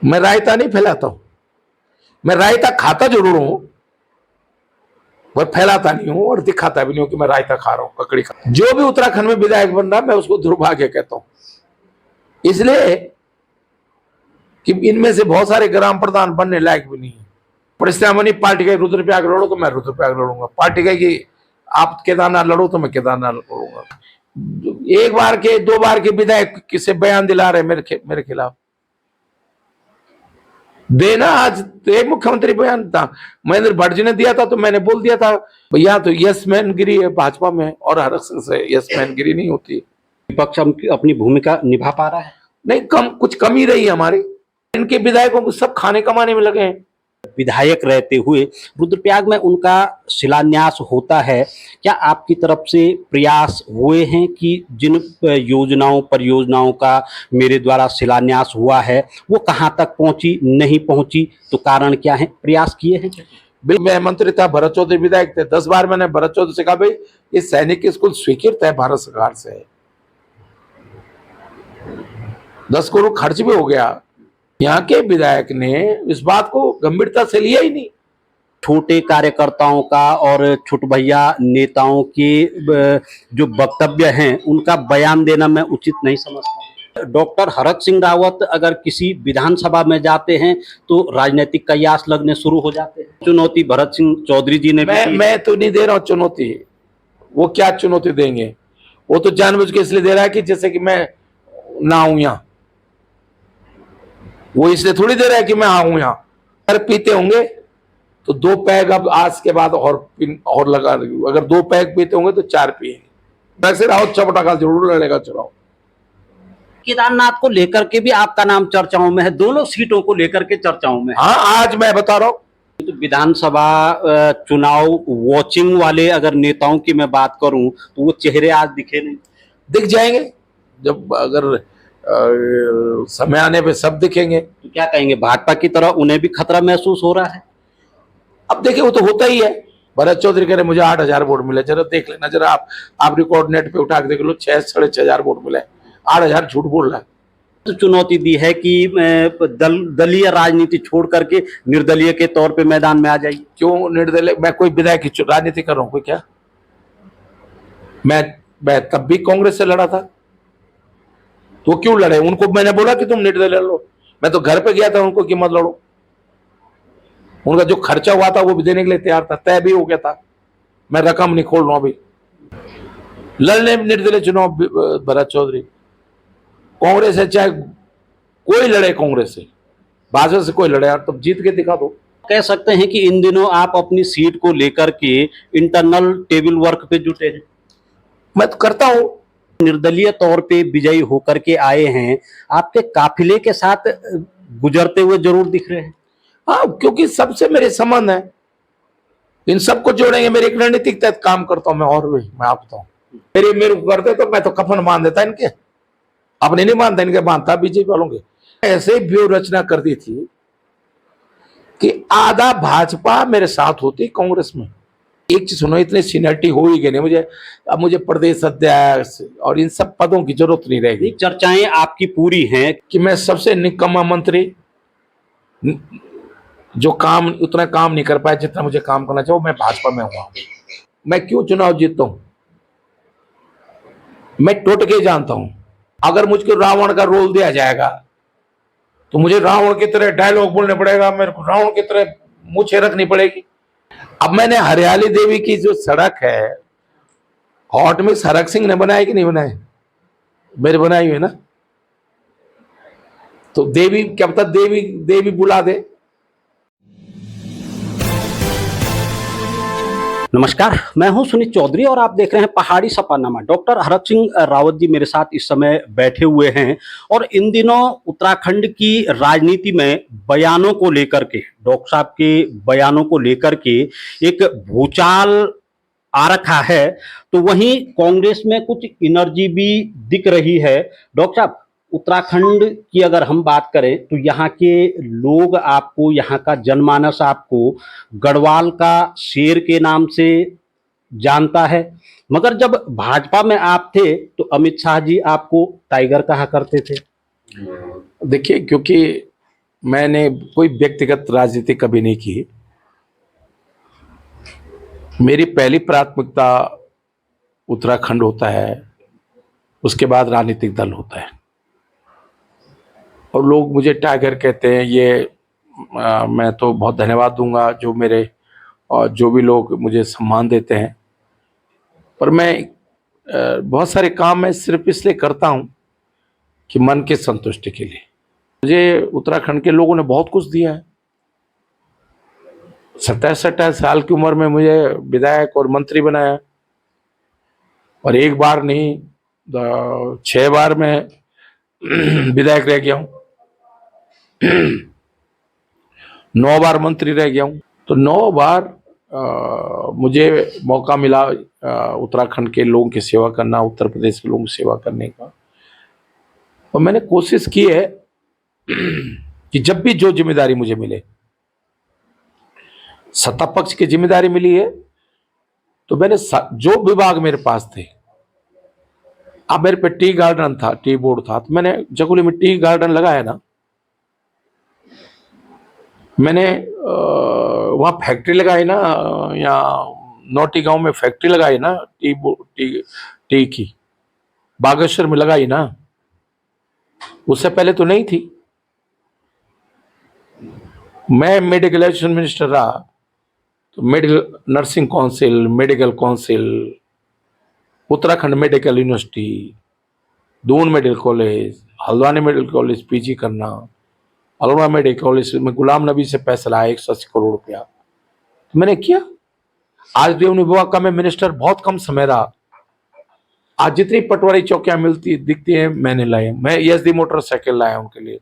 मैं रायता नहीं फैलाता हूं, मैं रायता खाता जरूर हूं, पर फैलाता नहीं हूं और दिखाता भी नहीं हूं कि मैं रायता खा रहा हूं, ककड़ी खा। जो भी उत्तराखंड में विधायक बन रहा मैं उसको दुर्भाग्य कहता हूं, इसलिए कि इनमें से बहुत सारे ग्राम प्रधान बनने लायक भी नहीं है। परिश्रमणी पार्टी का रुद्रप्रयाग लड़ो तो मैं रुद्रप्रयाग लड़ूंगा, पार्टी का कि आप केदारनाथ लड़ो तो मैं केदारनाथ लड़ूंगा। एक बार के दो बार के विधायक किसे बयान दिला रहे मेरे खिलाफ देना। आज तो एक मुख्यमंत्री बयान था, महेंद्र भट्ट जी ने दिया था तो मैंने बोल दिया था भैया तो यस मैन गिरी है भाजपा में, और हर से यस मैन गिरी नहीं होती। विपक्ष अपनी भूमिका निभा पा रहा है? नहीं, कुछ कमी रही हमारी। इनके विधायकों को सब खाने कमाने में लगे हैं। विधायक रहते हुए रुद्रप्रयाग में उनका शिलान्यास होता है, क्या आपकी तरफ से प्रयास हुए हैं कि जिन योजनाओं परियोजनाओं का मेरे द्वारा शिलान्यास हुआ है वो कहाँ तक पहुंची, नहीं पहुंची, तो कारण क्या है? प्रयास किए हैं? मैं मंत्री था, भरत चौधरी विधायक थे। 10 बार मैंने भरत चौधरी से कहा भाई ये सैनिक स्कूल स्वीकृत है भारत सरकार से, 10 करोड़ खर्च भी हो गया। यहाँ के विधायक ने इस बात को गंभीरता से लिया ही नहीं। छोटे कार्यकर्ताओं का और छोट भैया नेताओं के जो वक्तव्य हैं उनका बयान देना मैं उचित नहीं समझता। डॉक्टर हरक सिंह रावत अगर किसी विधानसभा में जाते हैं तो राजनीतिक कयास लगने शुरू हो जाते हैं। चुनौती भरत सिंह चौधरी जी ने मैं तो नहीं दे रहा हूँ चुनौती, वो क्या चुनौती देंगे? वो तो जानबूझ के इसलिए दे रहा है कि जैसे कि मैं ना आऊं यहाँ, वो इसलिए थोड़ी दे रहा है कि मैं आऊं यहाँ। अगर पीते होंगे तो 2 पैग अब आज के बाद और लगा, अगर 2 पैग पीते होंगे तो 4 पिएंगे। वैसे रावत चपटा का जरूर लड़ेगा चुनाव। केदारनाथ को लेकर के भी आपका नाम चर्चाओं में है, दोनों सीटों को लेकर के चर्चाओं में। हाँ, आज मैं बता रहा हूँ तो विधानसभा चुनाव वॉचिंग वाले अगर नेताओं की मैं बात करूं तो वो चेहरे आज दिखे नहीं। दिख जाएंगे, जब अगर समय आने पे सब दिखेंगे। तो क्या कहेंगे, भाजपा की तरह उन्हें भी खतरा महसूस हो रहा है? अब देखिए वो तो होता ही है। भरत चौधरी कह रहे मुझे 8,000 वोट मिले, जरा देख लेना, जरा आप रिकॉर्ड नेट पे उठा के देख लो, 6,500 वोट मिले, 8,000 झूठ बोल रहा है। तो चुनौती दी है कि दलीय राजनीति छोड़ करके निर्दलीय के तौर पे मैदान में आ जाइए। क्यों निर्दलीय? मैं कोई विधायक की राजनीति कर रहा हूं कोई? क्या मैं तब भी कांग्रेस से लड़ा था, तो क्यों लड़े? उनको मैंने बोला कि तुम निर्दलीय लड़ो, मैं तो घर पे गया था उनको कि मत लड़ो। उनका जो खर्चा हुआ था वो भी देने के लिए तैयार था, तय भी हो गया था। मैं रकम नहीं खोल रहा हूं अभी। लड़ने निर्दलीय चुनाव भरत चौधरी, कांग्रेस है चाहे कोई लड़े, कांग्रेस से भाजपा से कोई लड़े यार, तब जीत के दिखा दो। कह सकते हैं कि इन दिनों आप अपनी सीट को लेकर के इंटरनल टेबल वर्क पे जुटे हैं। मैं तो करता हूं। निर्दलीय तौर पे विजयी होकर के आए हैं, आपके काफिले के साथ गुजरते हुए जरूर दिख रहे हैं। हाँ, क्योंकि सबसे मेरे संबंध है, इन सबको जोड़ेंगे। मेरे एक रणनीतिक तहत काम करता हूं मैं, और भी मैं आप बताऊं, मेरे को करते तो मैं तो कफन बांध देता इनके, अपने नहीं बांधता, इनके बांधता बीजेपी वालों के। ऐसे व्यूह रचना कर दी थी कि आधा भाजपा मेरे साथ होती कांग्रेस में। एक चीज सुनो, इतनी सीनियरिटी हो ही गई नहीं मुझे, अब मुझे प्रदेश अध्यक्ष और इन सब पदों की जरूरत नहीं रहेगी। चर्चाएं आपकी पूरी हैं कि मैं सबसे निकम्मा मंत्री, जो काम उतना काम नहीं कर पाया जितना मुझे काम करना चाहिए, मैं भाजपा में हुआ। मैं क्यों चुनाव जीतता हूं? मैं टोटके जानता हूं। अगर मुझको रावण का रोल दिया जाएगा तो मुझे रावण की तरह डायलॉग बोलने पड़ेगा, मेरे को रावण की तरह मूछें रखनी पड़ेगी। अब मैंने हरियाली देवी की जो सड़क है, हॉट मिक्स हरक सिंह ने बनाई कि नहीं बनाई? मेरे बनाई हुई ना। तो देवी, क्या पता देवी बुला दे। नमस्कार, मैं हूं सुनीत चौधरी और आप देख रहे हैं पहाड़ी सफरनामा। डॉक्टर हरक सिंह रावत जी मेरे साथ इस समय बैठे हुए हैं और इन दिनों उत्तराखंड की राजनीति में बयानों को लेकर के, डॉक्टर साहब के बयानों को लेकर के एक भूचाल आ रखा है, तो वहीं कांग्रेस में कुछ एनर्जी भी दिख रही है। डॉक्टर साहब, उत्तराखंड की अगर हम बात करें तो यहाँ के लोग आपको, यहाँ का जनमानस आपको गढ़वाल का शेर के नाम से जानता है, मगर जब भाजपा में आप थे तो अमित शाह जी आपको टाइगर कहा करते थे। देखिए, क्योंकि मैंने कोई व्यक्तिगत राजनीति कभी नहीं की। मेरी पहली प्राथमिकता उत्तराखंड होता है, उसके बाद राजनीतिक दल होता है। और लोग मुझे टाइगर कहते हैं, ये मैं तो बहुत धन्यवाद दूंगा जो मेरे और जो भी लोग मुझे सम्मान देते हैं। पर मैं बहुत सारे काम मैं सिर्फ इसलिए करता हूं कि मन की संतुष्टि के लिए। मुझे उत्तराखंड के लोगों ने बहुत कुछ दिया है। 27-28 साल की उम्र में मुझे विधायक और मंत्री बनाया, और एक बार नहीं 6 बार मैं विधायक रह गया हूं, 9 बार मंत्री रह गया हूं। तो 9 बार मुझे मौका मिला उत्तराखंड के लोगों की सेवा करना, उत्तर प्रदेश के लोगों की सेवा करने का। और मैंने कोशिश की है कि जब भी जो जिम्मेदारी मुझे मिले, सत्ता पक्ष की जिम्मेदारी मिली है, तो मैंने जो विभाग मेरे पास थे, अब मेरे पे टी गार्डन था, टी बोर्ड था, तो मैंने जगुली में टी गार्डन लगाया ना। मैंने वहां फैक्ट्री लगाई ना, या नौटी गांव में फैक्ट्री लगाई ना टी की, बागेश्वर में लगाई ना। उससे पहले तो नहीं थी। मैं मेडिकल एजुकेशन मिनिस्टर रहा, तो medical nursing council, medical council, Uttarakhand medical university, Doon medical college, Haldwani medical college PG करना, अलवा मेडिकल कॉलेज में गुलाम नबी से पैसा लाया 180 करोड़ रुपया, तो मैंने किया। आज रेवन्यू विभाग का मैं मिनिस्टर बहुत कम समय रहा। आज जितनी पटवारी चौकियां मिलती दिखती हैं मैंने लाए। मैं ESD मोटरसाइकिल लाया उनके लिए,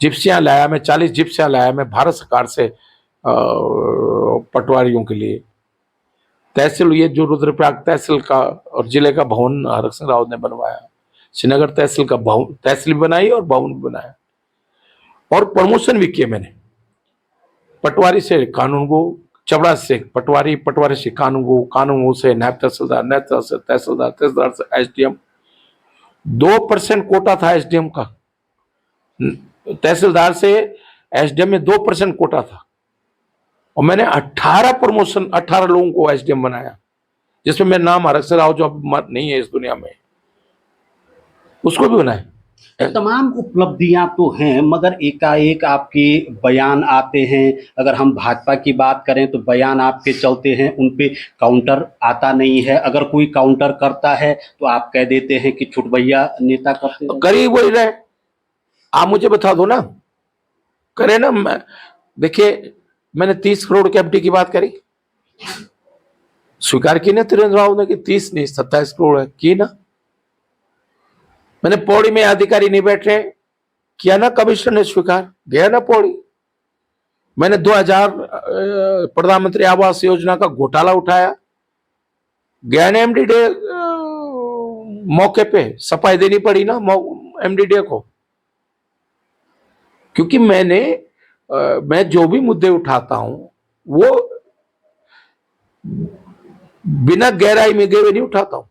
जिप्सियां लाया मैं, 40 जिप्सियां लाया मैं भारत सरकार से पटवारियों के लिए। तहसील, ये जो रुद्रप्रयाग तहसील का और जिले का भवन हरक सिंह रावत ने बनवाया, श्रीनगर तहसील का भवन, तहसील बनाई और भवन भी बनाया, और प्रमोशन भी किए मैंने। पटवारी से कानूनगो, चबड़ा से पटवारी, पटवारी से कानूनगो, कानूनगो से नायब तहसीलदार, नायब तहसीलदार से तहसीलदार, तहसीलदार से SDM। 2% कोटा था SDM का, तहसीलदार से SDM में 2% कोटा था, और मैंने 18 प्रमोशन, 18 लोगों को SDM बनाया, जिसमें मेरा नाम हरक सिंह रावत जो अब नहीं है इस दुनिया में, उसको भी बनाया। तमाम उपलब्धियां तो हैं, मगर एकाएक आपके बयान आते हैं। अगर हम भाजपा की बात करें तो बयान आपके चलते हैं, उन पे काउंटर आता नहीं है। अगर कोई काउंटर करता है तो आप कह देते हैं कि छुटभैया नेता करते हैं। करीब वही रहे, आप मुझे बता दो ना, करे ना। देखिए, मैंने 30 करोड़ के FD की बात करी, स्वीकार की ना त्रिवेंद्र राव ने कि 30 नहीं 27 करोड़ है, की ना। मैंने पौड़ी में अधिकारी नहीं बैठ रहे, किया ना, कमिश्नर ने स्वीकार, गया ना पौड़ी। मैंने 2000 प्रधानमंत्री आवास योजना का घोटाला उठाया, गया ना MDDA, मौके पे सफाई देनी पड़ी ना MDDA को, क्योंकि मैं जो भी मुद्दे उठाता हूं वो बिना गहराई में गए हुए नहीं उठाता हूं।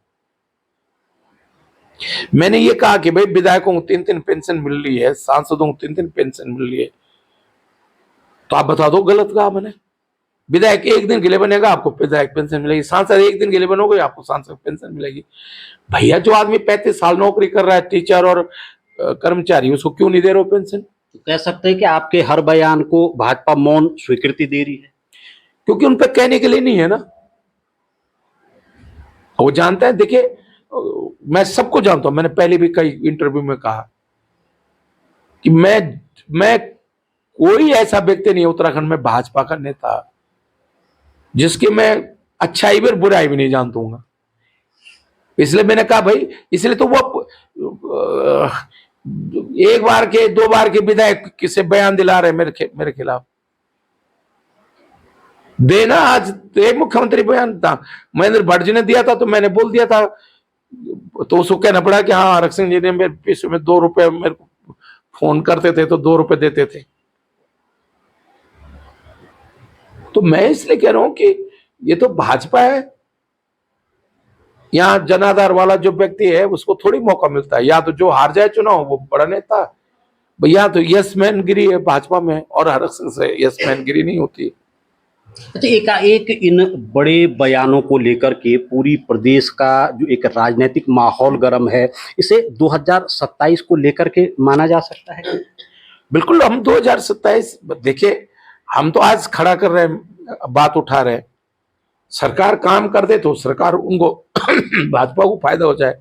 मैंने ये कहा कि भाई विधायकों को 3-3 पेंशन मिल रही है, सांसदों को 3-3 पेंशन मिल रही है, तो आप बता दो गलत कहा मैंने। विधायक 1 दिन के लिए बनेगा, आपको विधायक पेंशन मिलेगी, सांसद 1 दिन के लिए बनोगे, आपको सांसद पेंशन मिलेगी। भैया, जो आदमी 35 साल नौकरी कर रहा है, टीचर और कर्मचारी, उसको क्यों नहीं दे रहे हो पेंशन? तो कह सकते हैं कि आपके हर बयान को भाजपा मौन स्वीकृति दे रही है, क्योंकि उन पर कहने के लिए नहीं है ना। वो जानते हैं। देखिए, मैं सबको जानता हूं, मैंने पहले भी कई इंटरव्यू में कहा कि मैं कोई ऐसा व्यक्ति नहीं उत्तराखंड में भाजपा का नेता जिसकी मैं अच्छाई भी और बुराई भी नहीं जानता हूं। इसलिए मैंने कहा भाई, इसलिए तो वो 1 बार के 2 बार के विधायक किसे बयान दिला रहे मेरे खिलाफ। देना, आज एक मुख्यमंत्री बयान था, महेंद्र भट्ट जी ने दिया था, तो मैंने बोल दिया था, तो उसको कहना पड़ा कि हाँ, हरक सिंह जी ने मेरे पैसे में 2 रुपए मेरे को फोन करते थे तो 2 रुपए देते थे। तो मैं इसलिए कह रहा हूं कि ये तो भाजपा है, यहां जनाधार वाला जो व्यक्ति है उसको थोड़ी मौका मिलता है। या तो जो हार जाए चुनाव वो बड़ा नेता, भैया तो यस मैन गिरी है भाजपा में, और हरक सिंह से यस मैन गिरी नहीं होती। अच्छा, एकाएक इन बड़े बयानों को लेकर के पूरी प्रदेश का जो एक राजनीतिक माहौल गर्म है, इसे 2027 को लेकर के माना जा सकता है? बिल्कुल, हम 2027 देखिए, हम तो आज खड़ा कर रहे हैं, बात उठा रहे हैं। सरकार काम कर दे तो सरकार उनको भाजपा को फायदा हो जाए,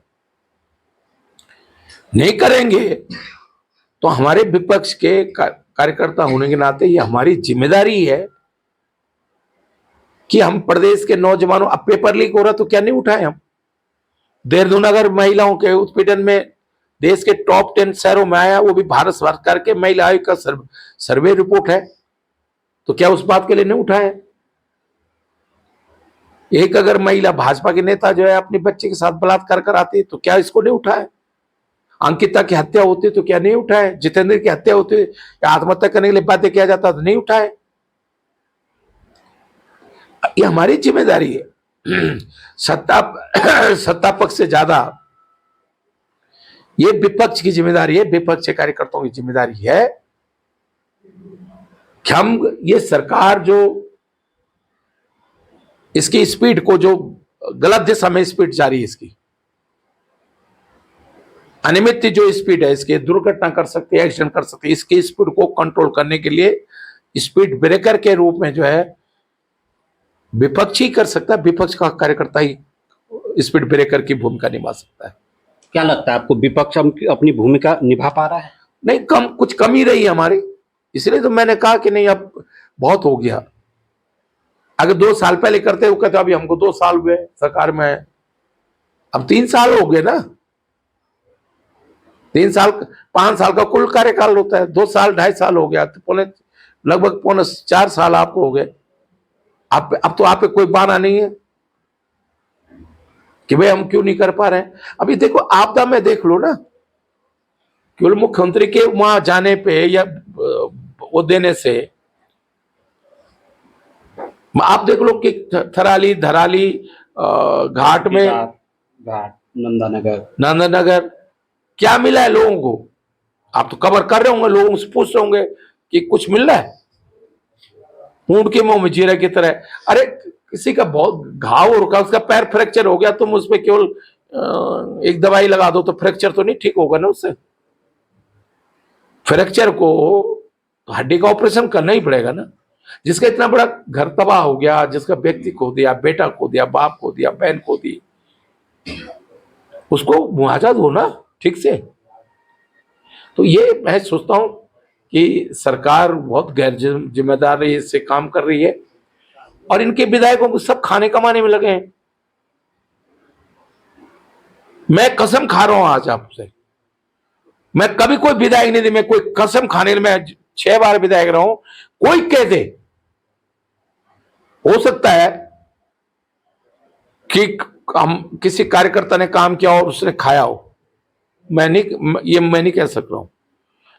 नहीं करेंगे तो हमारे विपक्ष के कार्यकर्ता होने के नाते ये हमारी जिम्मेदारी है कि हम प्रदेश के नौजवानों, अब पेपर लीक हो रहा तो क्या नहीं उठाए हम? देहरादून अगर महिलाओं के उत्पीड़न में देश के टॉप 10 शहरों में आया, वो भी भारत सरकार के महिला आयोग का सर्वे रिपोर्ट है, तो क्या उस बात के लिए नहीं उठाए? एक अगर महिला भाजपा के नेता जो है अपनी बच्चे के साथ बलात्कार कराती तो क्या इसको नहीं उठाए? अंकिता की हत्या होती तो क्या नहीं उठाए? जितेंद्र की हत्या होती या आत्महत्या करने के लिए बाध्य किया जाता तो नहीं उठाए? ये हमारी जिम्मेदारी है। सत्ता पक्ष से ज्यादा ये विपक्ष की जिम्मेदारी है, विपक्ष के कार्यकर्ताओं की जिम्मेदारी है कि हम ये सरकार जो इसकी स्पीड को, जो गलत दिशा में स्पीड जारी है, इसकी अनियमित जो स्पीड है, इसके दुर्घटना कर सकती है, एक्सीडेंट कर सकती है, इसकी स्पीड को कंट्रोल करने के लिए स्पीड ब्रेकर के रूप में जो है विपक्ष ही कर सकता है। विपक्ष का कार्यकर्ता ही स्पीड ब्रेकर की भूमिका निभा सकता है। क्या लगता है आपको, विपक्ष अपनी भूमिका निभा पा रहा है? नहीं, कुछ कमी रही हमारी, इसलिए तो मैंने कहा कि नहीं अब बहुत हो गया। अगर 2 साल पहले करते हुए कहते अभी हमको 2 साल हुए सरकार में, अब 3 साल हो गए ना। 3 साल 5 साल का कुल कार्यकाल होता है, 2 साल 2.5 साल हो गया, तो लगभग 4 साल आपको हो गए। अब तो आप पे कोई बहाना नहीं है कि भाई हम क्यों नहीं कर पा रहे हैं। अभी देखो, आपदा में देख लो ना, केवल मुख्यमंत्री के वहां जाने पे या वो देने से आप देख लो कि थराली, धराली, घाट में, घाट, नंदनगर क्या मिला है लोगों को? आप तो कवर कर रहे होंगे, लोगों से पूछ रहे होंगे कि कुछ मिल रहा है? ऊंट के मुंह में जीरा की तरह। अरे किसी का बहुत घाव हो रखा, उसका पैर फ्रैक्चर हो गया, तुम उस पर केवल एक दवाई लगा दो तो फ्रैक्चर तो नहीं ठीक होगा ना उससे। फ्रैक्चर को हड्डी का ऑपरेशन करना ही पड़ेगा ना। जिसका इतना बड़ा घर तबाह हो गया, जिसका व्यक्ति खो दिया, बेटा खो दिया, बाप खो दिया, बहन खो दी, उसको मुआवजा दो ना ठीक से। तो ये मैं सोचता हूं कि सरकार बहुत गैर जिम्मेदारी से काम कर रही है और इनके विधायकों को सब खाने कमाने में लगे हैं। मैं कसम खा रहा हूं आज आपसे, मैं कभी कोई विधायक नहीं, मैं कोई कसम खाने में 6 बार विधायक रहा हूं, कोई कह दे, हो सकता है कि हम किसी कार्यकर्ता ने काम किया और उसने खाया हो, मैं नहीं कह सक रहा हूं।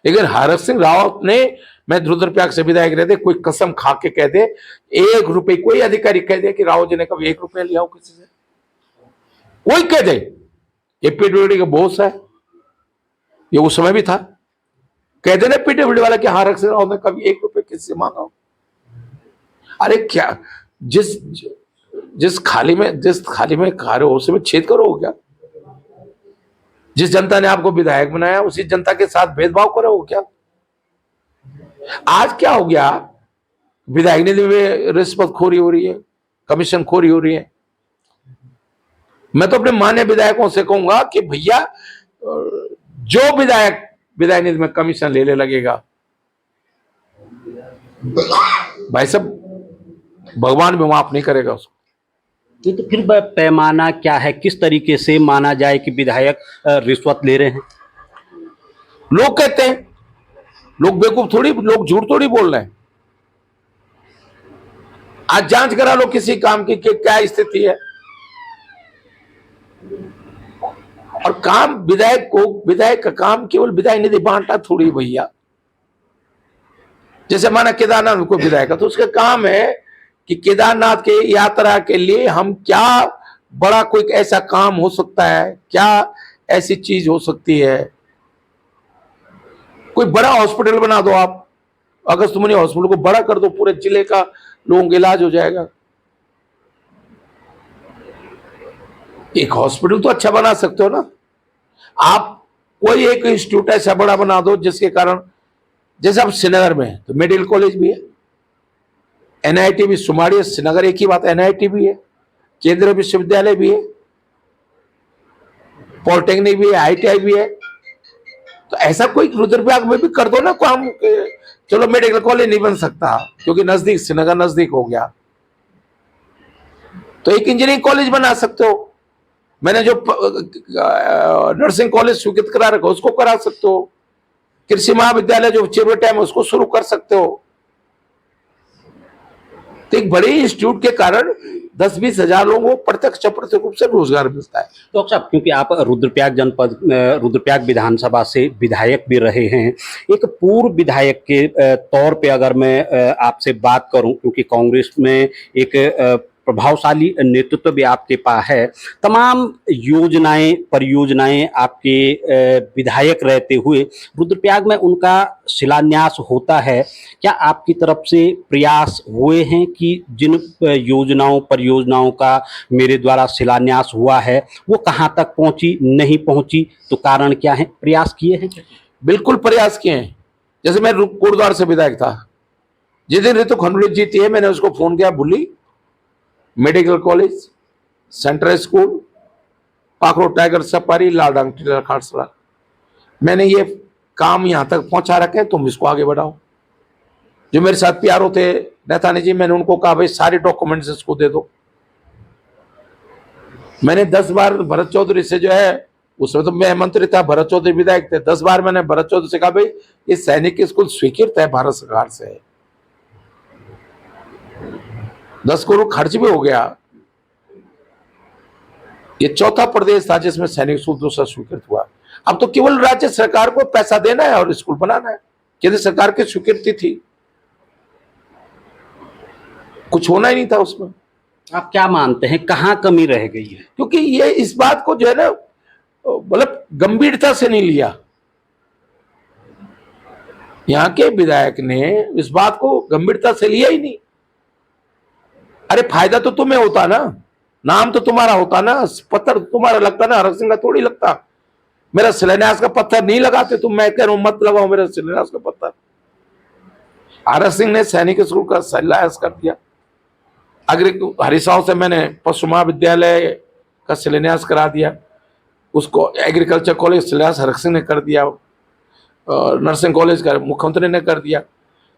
लेकिन हरक सिंह रावत ने, मैं रुद्रप्रयाग से विधायक रहते, कोई कसम खा के कह दे 1 रुपए, कोई अधिकारी कह दे कि रावत जी ने कभी 1 रुपया लिया हो किसी से, कोई कह दे, ये पीडब्ल्यूडी का बॉस है, ये उस समय भी था, कह देना पीडब्ल्यूडी वाला कि हरक सिंह रावत ने कभी 1 रुपये किसी से मांगा हो। अरे क्या, जिस खाली में खा रहे हो उसमें छेद करो क्या? जिस जनता ने आपको विधायक बनाया उसी जनता के साथ भेदभाव करो क्या? आज क्या हो गया, विधायक निधि में रिश्वतखोरी हो रही है, कमीशन खोरी हो रही है। मैं तो अपने मान्य विधायकों से कहूंगा कि भैया, जो विधायक विधायक निधि में कमीशन लेने लगेगा, भाई साहब भगवान भी माफ नहीं करेगा उसको। तो फिर पैमाना क्या है, किस तरीके से माना जाए कि विधायक रिश्वत ले रहे हैं? लोग कहते हैं, लोग बेवकूफ थोड़ी, लोग झूठ थोड़ी बोल रहे हैं। आज जांच करा लो किसी काम की क्या स्थिति है। और काम विधायक का काम केवल विधायक निधि बांटना थोड़ी भैया। जैसे माना केदारनाथ को विधायक है, तो उसका काम है कि केदारनाथ के यात्रा के लिए हम क्या बड़ा कोई ऐसा काम हो सकता है, क्या ऐसी चीज हो सकती है कोई बड़ा हॉस्पिटल बना दो आप, अगस्त्यमुनि हॉस्पिटल को बड़ा कर दो, पूरे जिले का लोगों का इलाज हो जाएगा। एक हॉस्पिटल तो अच्छा बना सकते हो ना आप। कोई एक इंस्टीट्यूट ऐसा बड़ा बना दो जिसके कारण, जैसे अब श्रीनगर में है तो मेडिकल कॉलेज भी है, एनआईटी भी, सुमाड़ी श्रीनगर एक ही बात, एनआईटी भी है, केंद्रीय विश्वविद्यालय भी है, पॉलिटेक्निक भी है, आईटीआई भी है। तो ऐसा कोई रुद्रप्रयाग में भी कर दो ना काम। चलो मेडिकल कॉलेज नहीं बन सकता क्योंकि नजदीक, श्रीनगर नजदीक हो गया, तो एक इंजीनियरिंग कॉलेज बना सकते हो। मैंने जो नर्सिंग कॉलेज स्वीकृत करा रखा उसको करा सकते हो। कृषि महाविद्यालय जो चिरवटा है उसको शुरू कर सकते हो। तो एक बड़े इंस्टीट्यूट के कारण 10-20 हजार लोगों को प्रत्यक्ष अप्रत्यक्ष रूप से रोजगार मिलता है। तो डॉक्टर साहब, क्योंकि आप रुद्रप्रयाग जनपद, रुद्रप्रयाग विधानसभा से विधायक भी रहे हैं, एक पूर्व विधायक के तौर पे अगर मैं आपसे बात करूं, क्योंकि कांग्रेस में एक प्रभावशाली नेतृत्व भी आपके पास है, तमाम योजनाएं परियोजनाएं आपके विधायक रहते हुए रुद्रप्रयाग में उनका शिलान्यास होता है। क्या आपकी तरफ से प्रयास हुए हैं कि जिन योजनाओं परियोजनाओं का मेरे द्वारा शिलान्यास हुआ है वो कहाँ तक पहुंची, नहीं पहुंची, तो कारण क्या है? प्रयास किए हैं क्या? बिल्कुल प्रयास किए हैं। जैसे मैं कोटद्वार से विधायक था, जिस दिन ऋतु खंडूड़ी जीती है मैंने उसको फोन किया, Bulli medical college, central school, Pakhro tiger safari, Laldhang Tila Kharsada, मैंने ये काम यहां तक पहुंचा रखे हैं, तुम इसको आगे बढ़ाओ। जो मेरे साथ पीआरओ थे नेतानी जी, मैंने उनको कहा भाई सारे डॉक्यूमेंट्स इसको दे दो। मैंने 10 बार भरत चौधरी से जो है, उसमें तो मैं मंत्री था, भरत चौधरी विधायक थे, 10 बार मैंने भरत चौधरी से कहा भाई ये सैनिक स्कूल स्वीकृत है भारत सरकार से, 10 करोड़ खर्च भी हो गया। ये चौथा प्रदेश था जिसमें सैनिक स्कूल दूसरा स्वीकृत हुआ। अब तो केवल राज्य सरकार को पैसा देना है और स्कूल बनाना है, केंद्र सरकार की स्वीकृति थी, कुछ होना ही नहीं था उसमें। आप क्या मानते हैं कहाँ कमी रह गई है? क्योंकि ये इस बात को जो है ना, मतलब गंभीरता से नहीं लिया। यहां के विधायक ने इस बात को गंभीरता से लिया ही नहीं। अरे फायदा तो तुम्हें होता ना, नाम तो तुम्हारा होता ना, पत्थर तुम्हारा लगता ना, हरक सिंह का थोड़ी लगता। मेरा शिलान्यास का पत्थर नहीं लगाते तुम, मैं कह रहा हूं मत लगाओ मेरा शिलान्यास का पत्थर। हरक सिंह ने सैनिक स्कूल का शिलान्यास कर दिया। हरिसाव से मैंने पशु महाविद्यालय का शिलान्यास करा दिया, उसको एग्रीकल्चर कॉलेज शिलान्यास हरक सिंह ने कर दिया, नर्सिंग कॉलेज का मुख्यमंत्री ने कर दिया।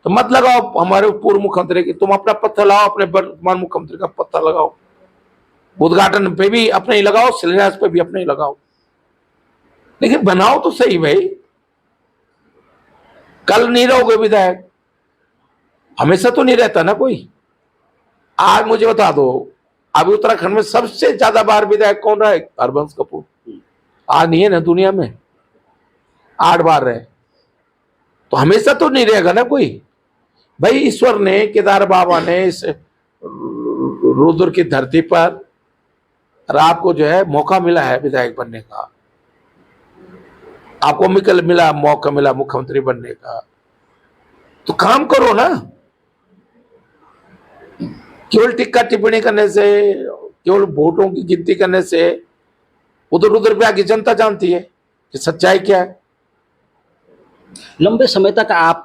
तो मत लगाओ हमारे पूर्व मुख्यमंत्री की, तुम अपना पत्थर लाओ, अपने वर्तमान मुख्यमंत्री का पत्थर लगाओ, उद्घाटन पे भी अपने ही लगाओ, शिलान्यास पे भी अपने ही लगाओ, लेकिन बनाओ तो सही भाई। कल नहीं रहोगे विधायक, हमेशा तो नहीं रहता ना कोई। आज मुझे बता दो, अभी उत्तराखंड में सबसे ज्यादा बार विधायक कौन रहा है? हरबंस कपूर। आज नहीं है ना दुनिया में, 8 बार रहे, तो हमेशा तो नहीं रहेगा ना कोई भाई। ईश्वर ने, केदार बाबा ने इस रुद्र की धरती पर और आपको जो है मौका मिला है विधायक बनने का, आपको मिला मौका मिला मुख्यमंत्री बनने का, तो काम करो ना। केवल टिक्का टिप्पणी करने से, केवल वोटों की गिनती करने से, वो तो रुद्रप्रयाग की जनता जानती है कि सच्चाई क्या है। लंबे समय तक आप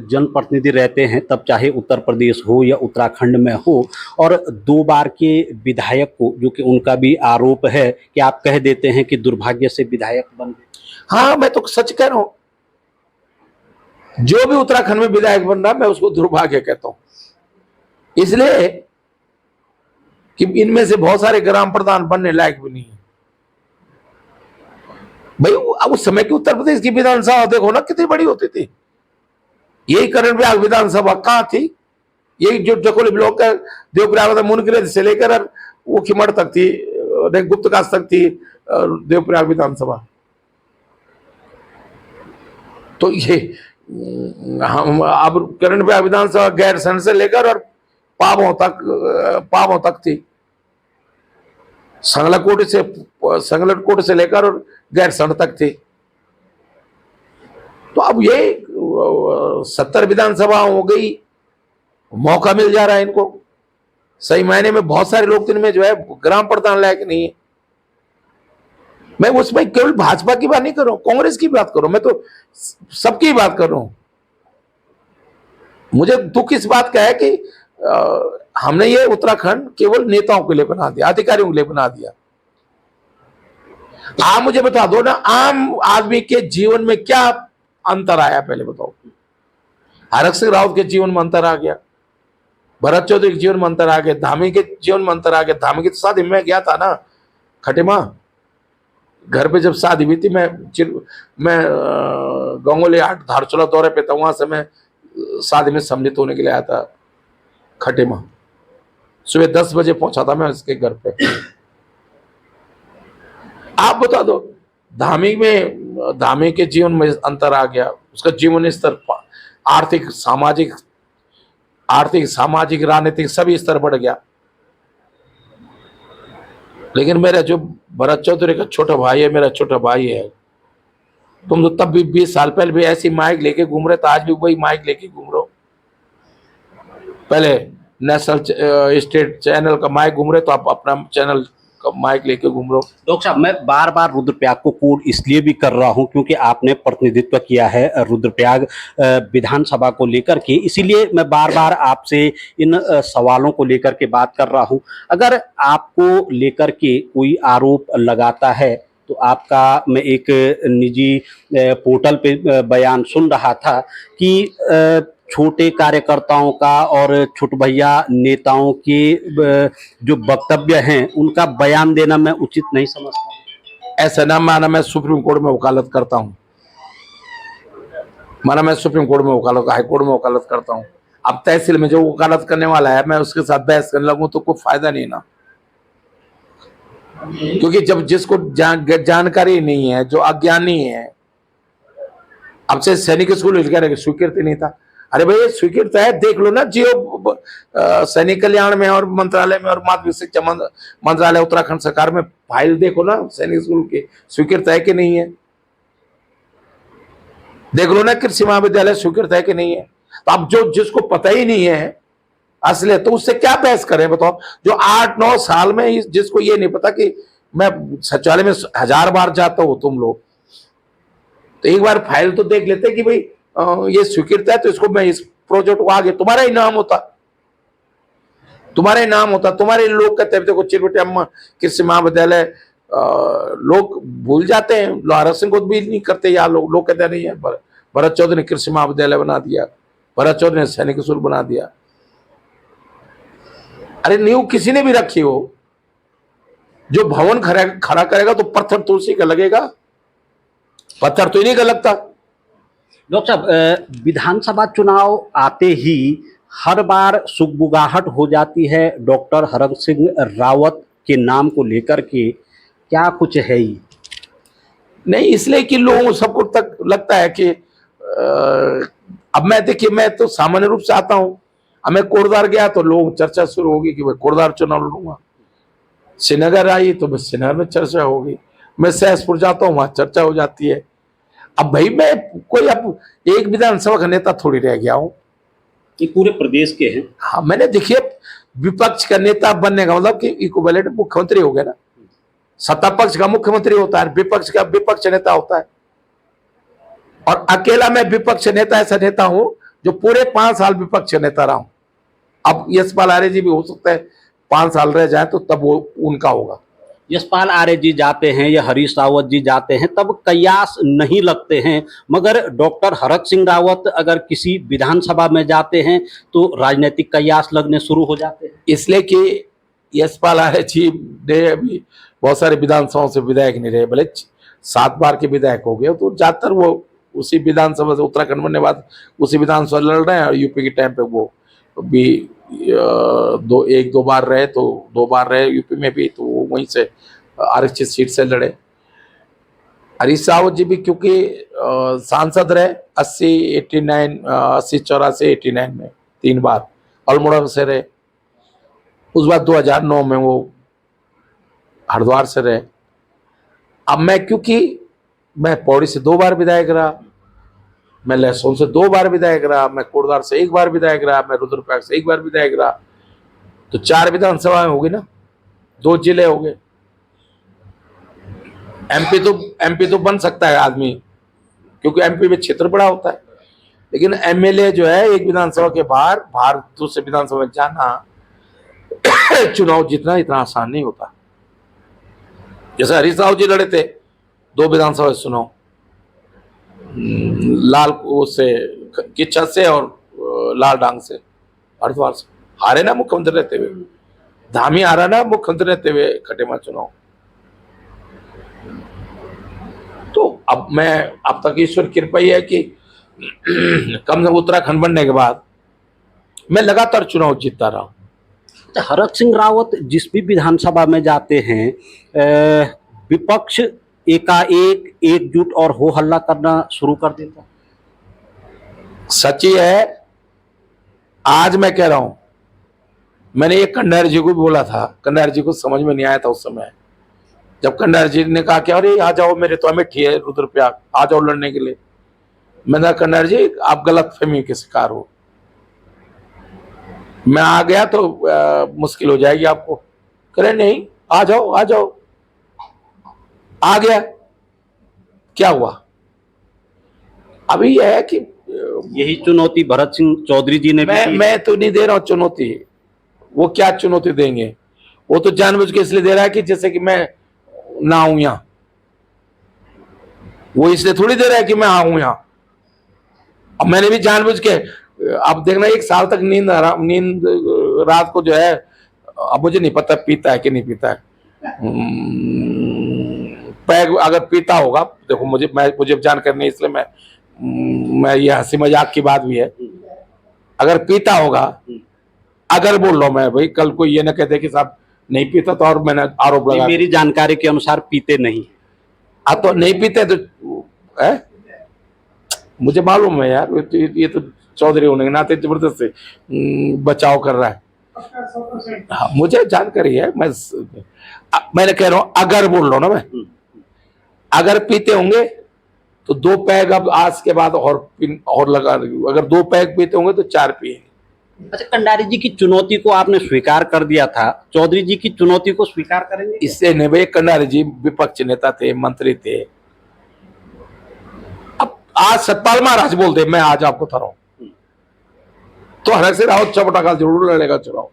जनप्रतिनिधि रहते हैं, तब चाहे उत्तर प्रदेश हो या उत्तराखंड में हो, और 2 बार के विधायक को, जो कि उनका भी आरोप है कि आप कह देते हैं कि दुर्भाग्य से विधायक बन गए। हाँ, मैं तो सच कह रहा हूं, जो भी उत्तराखंड में विधायक बन रहा मैं उसको दुर्भाग्य कहता हूं, इसलिए कि इनमें से बहुत सारे ग्राम प्रधान बनने लायक भी नहीं है भाई। अब उस समय की उत्तर प्रदेश की विधानसभा देखो ना कितनी बड़ी होती थी। यही कर्णप्रयाग विधानसभा कहां थी? यही जो जकोली ब्लॉक का देवप्रयाग मुनगिरद से लेकर वो खिमड़ तक थी, गुप्तकाश तक थी देवप्रयाग विधानसभा। तो ये हम अब कर्णप्रयाग विधानसभा गैरसैंण से लेकर और पावों तक थी, संगलकोट से लेकर और गैरसैंण तक थी। तो अब ये 70 विधानसभा हो गई, मौका मिल जा रहा है इनको। सही मायने में बहुत सारे लोग इनमें जो है ग्राम प्रधान लायक नहीं है। मैं उसमें केवल भाजपा की बात नहीं कर रहा हूं, कांग्रेस की बात कर रहा हूं, मैं तो सबकी बात कर रहा हूं। मुझे दुख इस बात का है कि हमने ये उत्तराखंड केवल नेताओं के लिए बना दिया, अधिकारियों के लिए बना दिया। आप मुझे बता दो ना, आम आदमी के जीवन में क्या अंतर आया, पहले बताओ। हरक सिंह रावत के जीवन में अंतर आ गया, भरत चौधरी के जीवन में अंतर आ गया, धामी के जीवन में अंतर आ गया। धामी की तो शादी में गया था ना, खटेमा घर पे जब शादी हुई थी, मैं गंगोली हाट धारचूला दौरे पे था, वहां से मैं शादी में सम्मिलित होने के लिए आया था खटेमा। सुबह 10 बजे पहुंचा था मैं उसके घर पे। आप बता दो, धामी के जीवन में अंतर आ गया, उसका जीवन स्तर आर्थिक सामाजिक राजनीतिक सभी स्तर बढ़ गया। लेकिन मेरा जो भरत चौधरी का छोटा भाई है, मेरा छोटा भाई है, तुम तो तब भी 20 साल पहले भी ऐसी माइक लेके घूम रहे थे, आज भी वही माइक लेके घूम रहे हो। पहले नेशनल स्टेट चैनल का माइक घूम रहे, तो आप अपना चैनल का माइक लेके घूम रहे हो। डॉक्टर साहब, मैं बार बार रुद्रप्रयाग को कोट इसलिए भी कर रहा हूं क्योंकि आपने प्रतिनिधित्व किया है रुद्रप्रयाग विधानसभा को लेकर के, इसीलिए मैं बार बार आपसे इन सवालों को लेकर के बात कर रहा हूं। अगर आपको लेकर के कोई आरोप लगाता है तो आपका, मैं एक निजी पोर्टल पे बयान सुन रहा था कि छोटे कार्यकर्ताओं का और छोट भैया नेताओं के जो वक्तव्य हैं उनका बयान देना मैं उचित नहीं समझता। ऐसा ना माना मैं सुप्रीम कोर्ट में वकालत करता हूं, माना मैं सुप्रीम कोर्ट में वकालत, हाई कोर्ट में वकालत करता हूं। अब तहसील में जो वकालत करने वाला है, मैं उसके साथ बहस करने लगूं तो कोई फायदा नहीं ना, क्योंकि जब जिसको जानकारी नहीं है, जो अज्ञानी है, अब से सैनिक स्कूल स्वीकृत नहीं था। अरे भाई स्वीकृत है, देख लो ना, जियो सैनिक कल्याण में और मंत्रालय में और माध्यमिक शिक्षा मंत्रालय उत्तराखंड सरकार में फाइल देखो ना, सैनिक स्कूल की स्वीकृत है कि नहीं है। देख लो ना, कृषि महाविद्यालय स्वीकृत है कि नहीं है। तो अब जो जिसको पता ही नहीं है असले, तो उससे क्या बहस करें बताओ। जो 8-9 साल में जिसको ये नहीं पता कि मैं सचिवालय में 1000 बार जाता हूं, तुम लोग तो एक बार फाइल तो देख लेते कि भाई ये स्वीकृत है, तो इसको मैं इस प्रोजेक्ट को आगे तुम्हारा ही नाम होता, तुम्हारे लोग कहते हैं। देखो चिरबटे अम्मा कृषि महाविद्यालय, लोग भूल जाते हैं, लोहारा सिंह को भी नहीं करते यार, लोग कहते नहीं है। भरत चौधरी ने कृषि महाविद्यालय बना दिया, भरत चौधरी ने सैनिक स्कूल बना दिया। अरे नींव किसी ने भी रखी हो, जो भवन खड़ा करेगा तो पत्थर तो उसी का लगेगा, पत्थर तो इन्हीं का लगता। डॉक्टर साहब, विधानसभा चुनाव आते ही हर बार सुगबुगाहट हो जाती है डॉक्टर हरक सिंह रावत के नाम को लेकर के, क्या कुछ है ही नहीं, इसलिए कि लोगों सबको तक लगता है कि अब मैं देखिए, मैं तो सामान्य रूप से आता हूं। अब मैं कोटद्वार गया तो लोग चर्चा शुरू होगी कि मैं कोटद्वार चुनाव लड़ूंगा। श्रीनगर आई तो मैं श्रीनगर में चर्चा होगी। मैं सहसपुर जाता हूं, वहां चर्चा हो जाती है। अब भाई मैं कोई अब एक विधानसभा का नेता थोड़ी रह गया हूं, ये पूरे प्रदेश के हैं। हाँ, मैंने देखिए विपक्ष का नेता बनने का मतलब कि इक्विवेलेंट मुख्यमंत्री हो गया ना। सत्ता पक्ष का मुख्यमंत्री होता है, विपक्ष का विपक्ष नेता होता है। और अकेला मैं विपक्ष नेता ऐसा नेता हूं जो पूरे 5 साल विपक्ष नेता रहा हूं। अब यशपाल आर्य जी भी हो सकता है 5 साल रह जाए तो तब वो उनका होगा। यशपाल आर्य जी जाते हैं या हरीश रावत जी जाते हैं तब कयास नहीं लगते हैं, मगर डॉक्टर हरक सिंह रावत अगर किसी विधानसभा में जाते हैं तो राजनीतिक कयास लगने शुरू हो जाते हैं। इसलिए कि यशपाल आर्य जी ने अभी बहुत सारे विधानसभाओं से विधायक नहीं रहे, भले 7 बार के विधायक हो गए, तो ज्यादातर वो उसी विधानसभा से, उत्तराखंड बनने बाद उसी विधानसभा लड़ रहे हैं। और यूपी के टाइम पे वो भी 1-2 बार रहे, तो 2 बार रहे यूपी में भी, तो वो वहीं से आरक्षित सीट से लड़े। हरीश रावत जी भी क्योंकि सांसद रहे 80, 84, 89 में 3 बार, अल्मोड़ा से रहे। उस बार 2009 में वो हरिद्वार से रहे। अब मैं क्योंकि मैं पौड़ी से 2 बार विधायक रहा, मैं लहसुन से 2 बार विधायक रहा, मैं कोटद्वार से 1 बार विधायक रहा, मैं रुद्रप्रयाग से 1 बार विधायक रहा, तो 4 विधानसभा हो गई ना, 2 जिले हो गए। एमपी तो बन सकता है आदमी, क्योंकि एमपी में क्षेत्र बड़ा होता है, लेकिन एमएलए जो है एक विधानसभा के बाहर दूसरे विधानसभा में जाना, चुनाव जीतना इतना आसान नहीं होता। जैसे हरीश राव जी लड़े थे 2 विधानसभा चुनाव, लाल से किच्छा से और लाल डांग से, हरिद्वार से हारे ना मुख्यमंत्री रहते हुए, धामी हारा ना मुख्यमंत्री रहते हुए खटेमा चुनाव। तो अब तक ईश्वर की कृपा ही है कि कम से उत्तराखंड बनने के बाद मैं लगातार चुनाव जीतता रहा। हरक सिंह रावत जिस भी विधानसभा में जाते हैं, विपक्ष एकाएक एकजुट और हो हल्ला करना शुरू कर देता। सच्ची है, आज मैं कह रहा हूं, मैंने एक कंडार जी को भी बोला था, कंडार जी को समझ में नहीं आया था उस समय, जब कंडार जी ने कहा कि अरे आ जाओ, मेरे तो अमेठी है रुद्रप्रयाग, आ जाओ लड़ने के लिए। मैंने कहा कंडार जी आप गलत फहमी के शिकार हो, मैं आ गया तो मुश्किल हो जाएगी आपको। करे नहीं, आ जाओ आ जाओ, आ गया, क्या हुआ? अभी यह है कि यही चुनौती भरत सिंह चौधरी जी ने मैं तो नहीं दे रहा हूं चुनौती, वो क्या चुनौती देंगे, वो तो जानबूझ के इसलिए दे रहा है कि जैसे कि मैं ना आऊं यहां, वो इसलिए थोड़ी दे रहा है कि मैं आऊं यहां। अब मैंने भी जानबूझ के, अब देखना 1 साल तक नींद रात को जो है, अब मुझे नहीं पता पीता है कि नहीं पीता है, पैग अगर पीता होगा, देखो मुझे जानकारी नहीं, इसलिए मैं ये हंसी मजाक की बात भी है, अगर पीता होगा, अगर बोल रहा हूं मैं भाई, कल को ये ना कहते कि साहब नहीं पीता, तो और मैंने आरोप लगा। मेरी जानकारी के अनुसार पीते नहीं। तो नहीं पीते तो है, मुझे मालूम है यार, ये तो चौधरी होने के नाते जबरदस्त बचाव कर रहा है। हाँ, मुझे जानकारी है, मैंने कह रहा हूं, अगर बोल रहा हूं ना मैं, अगर पीते होंगे तो 2 पैग अब आज के बाद और लगा, अगर 2 पैग पीते होंगे तो 4 पिए। अच्छा, कंडारी जी की चुनौती को आपने स्वीकार कर दिया था, चौधरी जी की चुनौती को स्वीकार करेंगे? इससे नहीं भाई, कंडारी जी विपक्ष नेता थे, मंत्री थे। अब आज सतपाल महाराज बोलते मैं आज आपको था रहा हूं, तो हरक सिंह रावत चपटा का जरूर लड़ेगा चुनाव।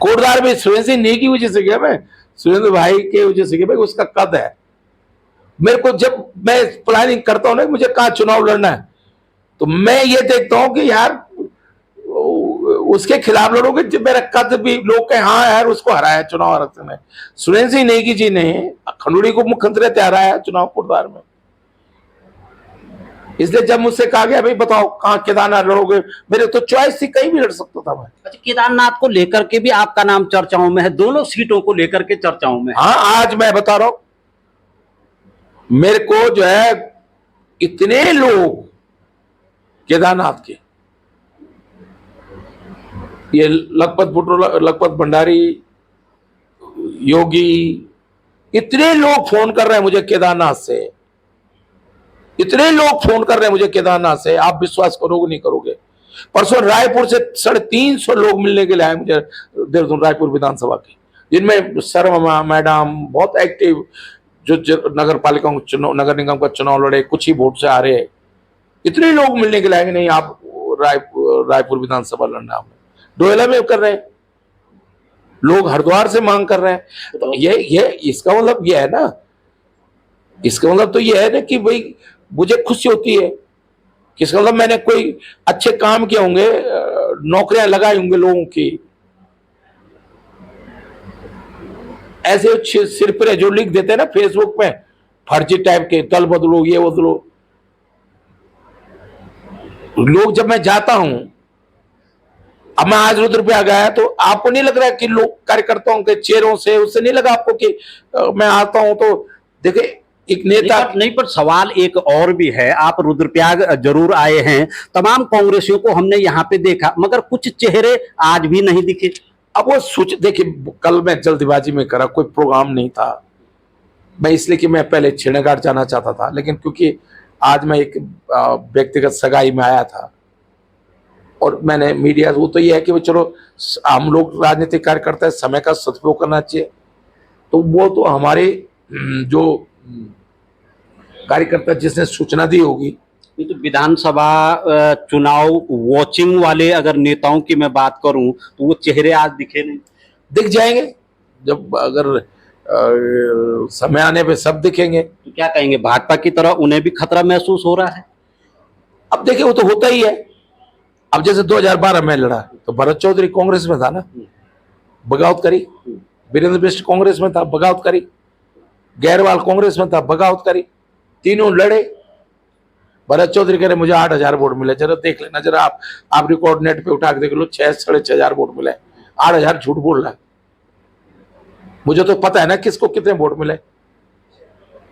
कोटद्वार में सुरेंद्र सिंह नहीं की वजह से गया, मैं सुरेंद्र भाई के वजह से गया, भाई उसका कद है। मेरे को जब मैं प्लानिंग करता हूं ना मुझे कहां चुनाव लड़ना है, तो मैं ये देखता हूं कि यार उसके खिलाफ लड़ोगे जब मेरा कद भी, लोग कहे हाँ यार उसको हराया चुनाव हरक सिंह ने, सुरेंद्र सिंह नेगी जी ने खंडूड़ी को मुख्यमंत्री हराया चुनाव कोटद्वार में। इसलिए जब मुझसे कहा गया भाई बताओ कहां केदारनाथ लड़ोगे, मेरे तो चॉइस थी, कहीं भी लड़ सकता था मैं। अच्छा, केदारनाथ को लेकर के भी आपका नाम चर्चाओं में है, दोनों सीटों को लेकर के चर्चाओं में। हाँ, आज मैं बता रहा हूं, मेरे को जो है इतने लोग केदारनाथ के, ये लखपत भंडारी, योगी, इतने लोग फोन कर रहे हैं मुझे केदारनाथ से, इतने लोग फोन कर रहे हैं मुझे केदारनाथ से, आप विश्वास करोगे नहीं करोगे। परसों रायपुर से 350 लोग मिलने के लिए आए मुझे, देहरादून रायपुर विधानसभा के, जिनमें शर्मा मैडम बहुत एक्टिव, जो नगर पालिका नगर निगम का चुनाव लड़े, कुछ ही वोट से आ रहे हैं, इतने लोग मिलने के लिए आएंगे, नहीं आप रायपुर विधानसभा लड़ना, हमें डोयला में कर रहे हैं लोग, हरिद्वार से मांग कर रहे हैं। तो ये इसका मतलब ये है ना, इसका मतलब तो ये है ना कि भाई मुझे खुशी होती है, इसका मतलब मैंने कोई अच्छे काम किए होंगे, नौकरियां लगाई होंगे लोगों की। ऐसे सिर पर जो लिख देते हैं ना फेसबुक पे, फर्जी टाइप के, दल बदलो ये बदलो, लोग जब मैं जाता हूं, अब मैं आज रुद्रप्रयाग गया, तो आपको नहीं लग रहा है कि लोग कार्यकर्ताओं के चेहरों से, उससे नहीं लगा आपको कि मैं आता हूं तो देखे एक नेता नहीं, पर सवाल एक और भी है, आप रुद्रप्रयाग जरूर आए हैं, तमाम कांग्रेसियों को हमने यहाँ पे देखा, मगर कुछ चेहरे आज भी नहीं दिखे। अब वो देखिए, कल मैं जल्दबाजी में करा, कोई प्रोग्राम नहीं था मैं, इसलिए कि मैं पहले छेड़ाघाट जाना चाहता था, लेकिन क्योंकि आज मैं एक व्यक्तिगत सगाई में आया था और मैंने मीडिया, वो तो ये है कि वो चलो हम लोग राजनीतिक कार्यकर्ता है, समय का सदुपयोग करना चाहिए, तो वो तो हमारे जो कार्यकर्ता जिसने सूचना दी होगी। ये तो विधानसभा चुनाव वॉचिंग वाले अगर नेताओं की मैं बात करूं तो वो चेहरे आज दिखे नहीं। दिख जाएंगे, जब अगर समय आने पे सब दिखेंगे। तो क्या कहेंगे, भाजपा की तरह उन्हें भी खतरा महसूस हो रहा है? अब देखिए वो तो होता ही है। अब जैसे 2012 में लड़ा तो भरत चौधरी कांग्रेस में था ना, बगावत करी। वीरेंद्र बिष्ट कांग्रेस में था, बगावत करी। गैरवाल कांग्रेस में था, बगावत करी। तीनों लड़े। भरत चौधरी कह रहे मुझे 8,000 वोट मिले। जरा देख लेना, जरा आप रिकॉर्ड नेट पे उठा के देख लो, 6,500 वोट मिले। 8,000 झूठ बोल रहा है। मुझे तो पता है ना किसको कितने वोट मिले।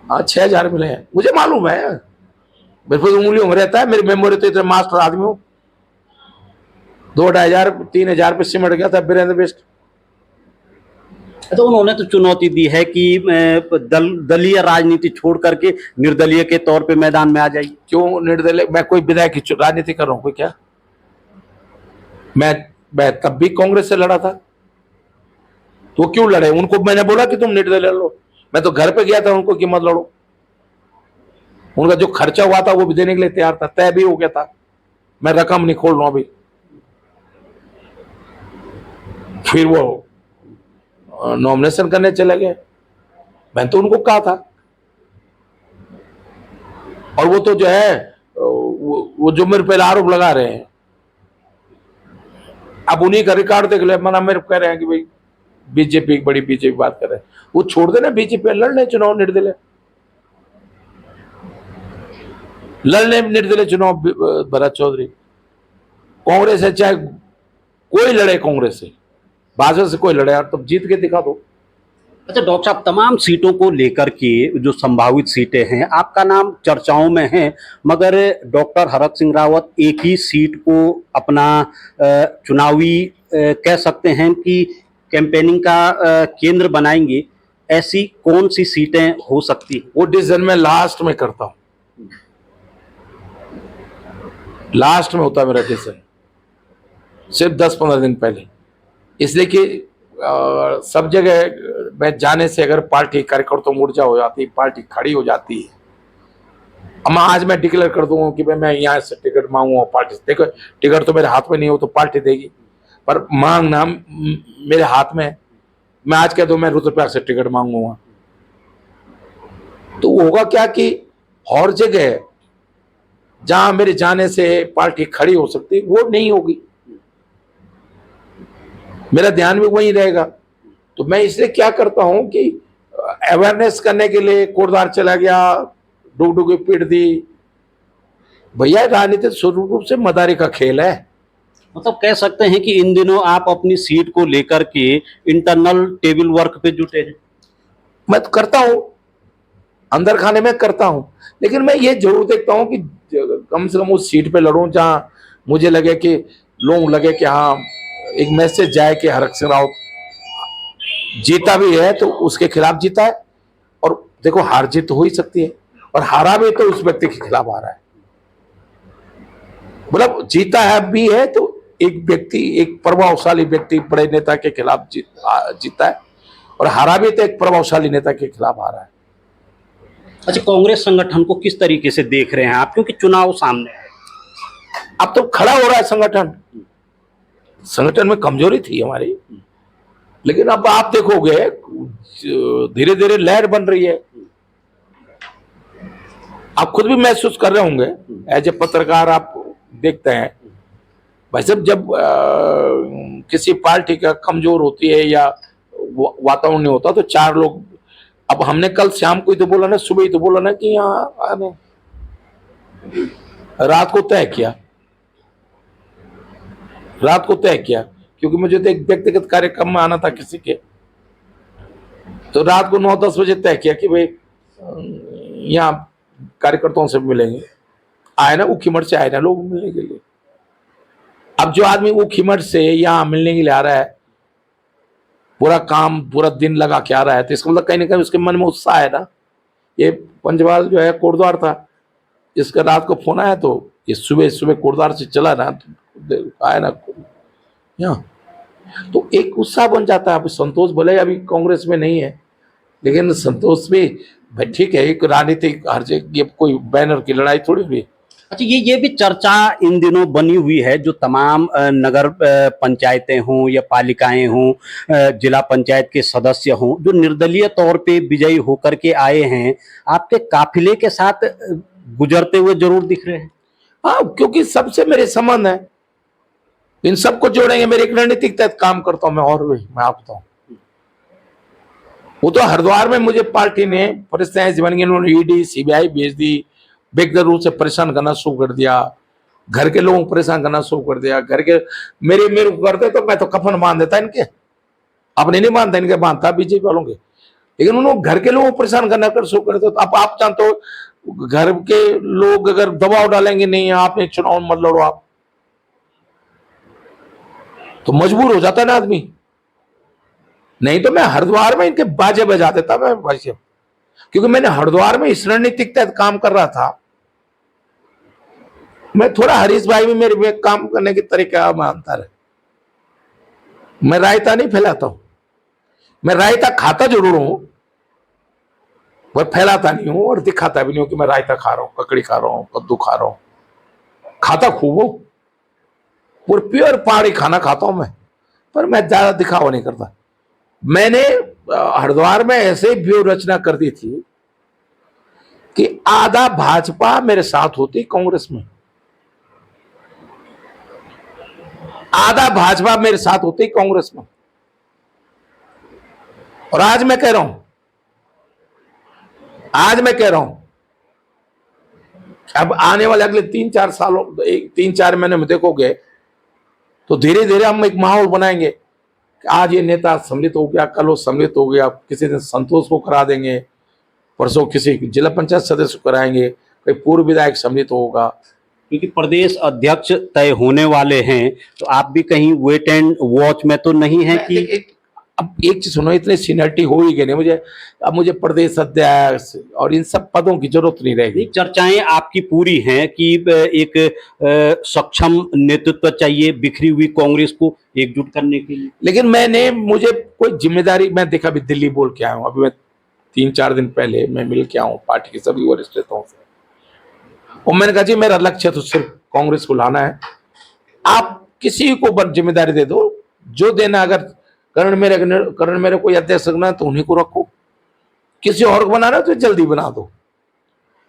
हाँ 6,000 मिले हैं, मुझे मालूम है। मेरे को उंगलियों में रहता है, मेरी मेमोरी तो इतने मास्टर आदमी हूं। 2,500 3,000 पे सिमट गया था वीरेंद्र बिष्ट। तो उन्होंने तो चुनौती दी है कि दलीय राजनीति छोड़ करके निर्दलीय के तौर पे मैदान में आ जाइए। क्यों निर्दलीय? मैं कोई विधायक की राजनीति कर रहा हूं कोई? क्या मैं तब भी कांग्रेस से लड़ा था, तो क्यों लड़े? उनको मैंने बोला कि तुम निर्दलीय लड़ो। मैं तो घर पे गया था उनको कि मत लड़ो। उनका जो खर्चा हुआ था वो भी देने के लिए तैयार था, तय भी हो गया था। मैं रकम नहीं खोल रहा हूं अभी। फिर वो नॉमिनेशन करने चले गए। मैंने तो उनको कहा था। और वो तो जो है वो जो मेरे पे आरोप लगा रहे हैं, अब उन्हीं का रिकॉर्ड देख ले। मना मेरे कह रहे हैं कि भाई बीजेपी बड़ी बीजेपी बात कर रहे हैं। वो छोड़ देना, बीजेपी लड़ने चुनाव निर्दलीय, लड़ने निर्दलीय चुनाव। भरत चौधरी कांग्रेस है, चाहे कोई लड़े कांग्रेस से, भाजपा से कोई लड़े यार, तो जीत के दिखा दो। अच्छा डॉक्टर साहब, तमाम सीटों को लेकर के जो संभावित सीटें हैं, आपका नाम चर्चाओं में है, मगर डॉक्टर हरक सिंह रावत एक ही सीट को अपना चुनावी कह सकते हैं कि कैंपेनिंग का केंद्र बनाएंगे। ऐसी कौन सी सीटें हो सकती हैं? वो डिसीजन मैं लास्ट में करता हूं, लास्ट में होता है मेरा डिसीजन, सिर्फ 10-15 दिन पहले। इसलिए कि सब जगह मैं जाने से अगर पार्टी कार्यकर्ताओं में ऊर्जा हो जाती है, पार्टी खड़ी हो जाती है। अब आज मैं डिक्लेयर कर दूंगा कि भाई मैं यहाँ से टिकट मांगूंगा पार्टी से। देखो टिकट तो मेरे हाथ में नहीं हो तो पार्टी देगी, पर मांगना मेरे हाथ में है। मैं आज कह दूं मैं रुद्रप्रयाग से टिकट मांगूंगा, तो होगा क्या कि हर जगह जहां मेरे जाने से पार्टी खड़ी हो सकती है वो नहीं होगी, मेरा ध्यान भी वहीं रहेगा। तो मैं इसलिए क्या करता हूं कि अवेयरनेस करने के लिए कोटद्वार चला गया, डुग डुग की पीट दी। भैया राजनीति स्वरूप रूप से मदारी का खेल है। मतलब कह सकते हैं कि इन दिनों आप अपनी सीट को लेकर के इंटरनल टेबल वर्क पे जुटे हैं। मैं तो करता हूं, अंदर खाने में करता हूं, लेकिन मैं ये जरूर देखता हूं कि कम से कम उस सीट पे लड़ूं जहां मुझे लगे कि लोग लगे कि हाँ एक मैसेज जाए कि हरक सिंह रावत जीता भी है तो उसके खिलाफ जीता है। और देखो हार जीत तो हो ही सकती है, और हारा भी तो उस व्यक्ति के खिलाफ आ रहा है। मतलब जीता है भी है तो एक व्यक्ति, एक प्रभावशाली व्यक्ति बड़े नेता के खिलाफ जीता है, और हारा भी तो एक प्रभावशाली नेता के खिलाफ आ रहा है। अच्छा, कांग्रेस संगठन को किस तरीके से देख रहे हैं आप, क्योंकि चुनाव सामने है? अब तो खड़ा हो रहा है संगठन। संगठन में कमजोरी थी हमारी, लेकिन अब आप देखोगे धीरे धीरे लहर बन रही है। आप खुद भी महसूस कर रहे होंगे, एज ए पत्रकार आप देखते हैं भाई साहब, जब किसी पार्टी का कमजोर होती है या वातावरण नहीं होता तो चार लोग, अब हमने कल शाम को ही तो बोला ना, सुबह ही तो बोला ना कि यहाँ आने, रात को तय किया, रात को तय किया, क्योंकि मुझे तो एक व्यक्तिगत कार्यक्रम में आना था किसी के, तो रात को 9-10 बजे तय किया कि भाई यहाँ कार्यकर्ताओं से मिलेंगे। आए ना ऊखीमठ से, आए ना लोग मिलने के लिए। अब जो आदमी ऊखीमठ से यहाँ मिलने के लिए आ रहा है, पूरा काम पूरा दिन लगा के आ रहा है, तो इसका मतलब कहीं ना कहीं उसके मन में उत्साह है ना। ये पंचवाल जो है कोटद्वार था, इसका रात को फोन आया तो ये सुबह सुबह कोटद्वार से चला ना, तो आया ना यहाँ, तो एक उत्साह बन जाता है। अब संतोष भले अभी कांग्रेस में नहीं है, लेकिन संतोष भी भाई ठीक है, एक राजनीतिक हर जगह ये कोई बैनर की लड़ाई थोड़ी हुई। अच्छा, ये भी चर्चा इन दिनों बनी हुई है, जो तमाम नगर पंचायतें हों या पालिकाएं हों, जिला पंचायत के सदस्य हों, जो निर्दलीय तौर पे विजयी होकर के आए हैं, आपके काफिले के साथ गुजरते हुए जरूर दिख रहे हैं। हाँ, क्योंकि सबसे मेरे संबंध है, इन सबको जोड़ेंगे। मेरे एक रणनीतिक तहत काम करता हूं मैं, और भी मैं आपको बताऊं, वो तो हरिद्वार में मुझे पार्टी ने परिस्थितियां बन गई, उन्होंने ईडी सीबीआई भेज दी, बेगदर रूप से परेशान करना शुरू कर दिया, घर के लोगों को परेशान करना शुरू कर दिया। घर के मेरे को करते तो मैं तो कफन बांध देता इनके, अपने नहीं बांधता, इनके बांधता बीजेपी वालों के, लेकिन उन्होंने घर के लोगों को परेशान करना कर शुरू कर दिया। तो अब आप जानते हो, घर के लोग अगर दबाव डालेंगे, नहीं आपने चुनाव मत लड़ो आप, तो मजबूर हो जाता है ना आदमी। नहीं तो मैं हरिद्वार में इनके बाजे बजा देता मैं भाई, क्योंकि मैंने हरिद्वार में इस रणनीतिक तहत काम कर रहा था। मैं थोड़ा हरीश भाई में मेरे में काम करने के तरीका में अंतर है। मैं रायता नहीं फैलाता हूं, मैं रायता खाता जरूर हूं, पर फैलाता नहीं हूं और दिखाता भी नहीं हूं कि मैं रायता खा रहा हूं, ककड़ी खा रहा हूं, कद्दू खा रहा हूं। खाता खूब हूं, पूरे प्योर पहाड़ी खाना खाता हूं मैं, पर मैं ज्यादा दिखावा नहीं करता। मैंने हरिद्वार में ऐसे व्यूह रचना कर दी थी कि आधा भाजपा मेरे साथ होती कांग्रेस में, आधा भाजपा मेरे साथ होती कांग्रेस में। और आज मैं कह रहा हूं, अब आने वाले अगले 3-4 सालों, 3-4 महीने में देखोगे तो धीरे धीरे हम एक माहौल बनाएंगे। आज ये नेता सम्मिलित हो गया, कल वो सम्मिलित हो गया, किसी दिन संतोष को करा देंगे, परसों किसी जिला पंचायत सदस्य को कराएंगे, कोई पूर्व विधायक सम्मिलित होगा। क्योंकि प्रदेश अध्यक्ष तय होने वाले हैं, तो आप भी कहीं वेट एंड वॉच में तो नहीं है कि अब एक चीज सुनो, इतनी सीनियरिटी हो ही गई नहीं मुझे, अब मुझे प्रदेश अध्यक्ष और इन सब पदों की जरूरत नहीं रहेगी। चर्चाएं आपकी पूरी हैं कि एक सक्षम नेतृत्व चाहिए बिखरी हुई कांग्रेस को एकजुट करने के लिए। लेकिन मुझे कोई जिम्मेदारी, मैं देखा अभी दिल्ली बोल के आया हूं, अभी मैं 3-4 दिन पहले मैं मिल के आया हूं पार्टी के सभी वरिष्ठ नेताओं से, और मैंने कहा जी मेरा लक्ष्य तो सिर्फ कांग्रेस को लाना है, आप किसी को जिम्मेदारी दे दो, जो देना। अगर करण मेरे कोई अध्यक्ष रखना है तो उन्हीं को रखो, किसी और को बनाना है तो जल्दी बना दो,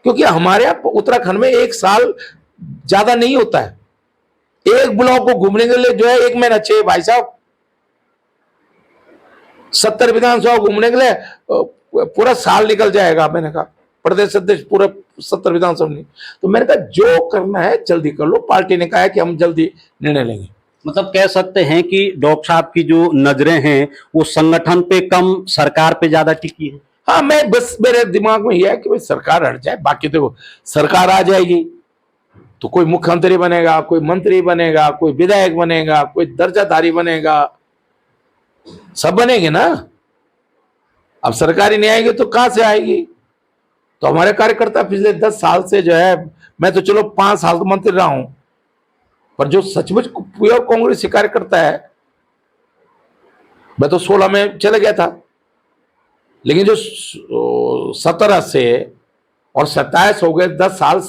क्योंकि हमारे यहाँ उत्तराखंड में एक साल ज्यादा नहीं होता है। एक ब्लॉक को घूमने के लिए जो है 1 महीना चाहिए भाई साहब, 70 विधानसभा घूमने के लिए पूरा साल निकल जाएगा। मैंने कहा प्रदेश अध्यक्ष पूरा 70 विधानसभा नहीं, तो मैंने कहा जो करना है जल्दी कर लो। पार्टी ने कहा है कि हम जल्दी निर्णय लेंगे। मतलब कह सकते हैं कि डॉक्टर साहब की जो नजरें हैं वो संगठन पे कम, सरकार पे ज्यादा टिकी है। हाँ, मैं बस मेरे दिमाग में यह है कि भाई सरकार हट जाए, बाकी देखो सरकार आ जाएगी तो कोई मुख्यमंत्री बनेगा, कोई मंत्री बनेगा, कोई विधायक बनेगा, कोई दर्जाधारी बनेगा, सब बनेंगे ना। अब सरकारी नहीं आएगी तो कहां से आएगी? तो हमारे कार्यकर्ता पिछले 10 साल से जो है, मैं तो चलो 5 साल तो मंत्री रहा हूं, पर जो सचमुच प्योर कांग्रेस कार्यकर्ता है, मैं तो 16 में चले गया था, लेकिन जो 17 से और 27 हो गए, 10 साल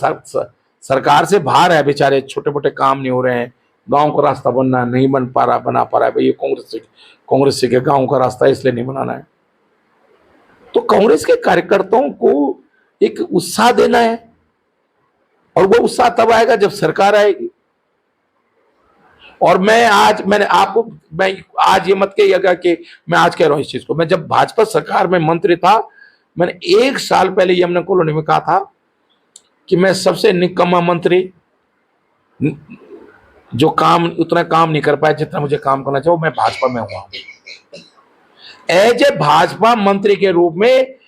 सरकार से बाहर है बेचारे, छोटे मोटे काम नहीं हो रहे हैं, गांव का रास्ता बनना नहीं बना पा रहा है। भाई ये कांग्रेस से गांव का रास्ता इसलिए नहीं बनाना है। तो कांग्रेस के कार्यकर्ताओं को एक उत्साह देना है, और वो उत्साह तब आएगा जब सरकार आएगी। और मैं आज ये मत कहिएगा कि मैं आज कह रहा हूं इस चीज को, मैं जब भाजपा सरकार में मंत्री था, मैंने 1 साल पहले यमुना कॉलोनी में कहा था कि मैं सबसे निकम्मा मंत्री, जो उतना काम नहीं कर पाया जितना मुझे काम करना चाहिए, वो मैं भाजपा में हुआ। एज ए भाजपा मंत्री के रूप में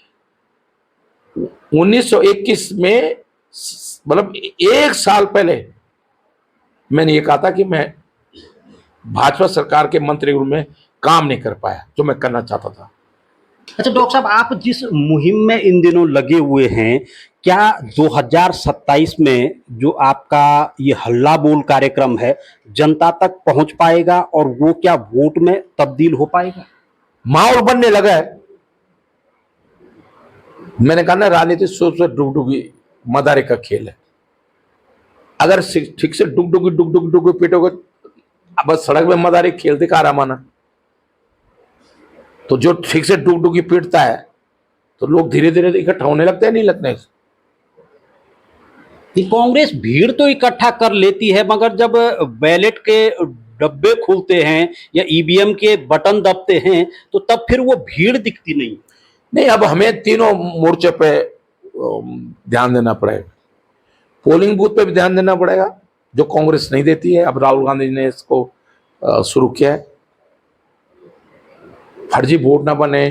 1921 में, मतलब 1 साल पहले मैंने ये कहा था कि मैं भाजपा सरकार के मंत्री के रूप में काम नहीं कर पाया जो मैं करना चाहता था। अच्छा डॉक्टर साहब, आप जिस मुहिम में इन दिनों लगे हुए हैं, क्या 2027 में जो आपका ये हल्ला बोल कार्यक्रम है जनता तक पहुंच पाएगा और वो क्या वोट में तब्दील हो पाएगा? माहौल बनने लगा है। मैंने कहा ना, राजनीति सोच से डुगडुगी मदारे का खेल है। अगर ठीक से डुगडुगी पीटोगे, बस सड़क में मदारी खेलते का आराम आना, तो जो ठीक से डुगडुगी पीटता है तो लोग धीरे धीरे इकट्ठा होने लगते हैं, नहीं लगते हैं। ये कांग्रेस भीड़ तो इकट्ठा कर लेती है, मगर जब बैलेट के डब्बे खुलते हैं या ईवीएम के बटन दबते हैं तो तब फिर वो भीड़ दिखती नहीं। नहीं, अब हमें तीनों मोर्चे पे ध्यान देना पड़ेगा। पोलिंग बूथ पे भी ध्यान देना पड़ेगा, जो कांग्रेस नहीं देती है। अब राहुल गांधी ने इसको शुरू किया है। फर्जी वोट ना बने,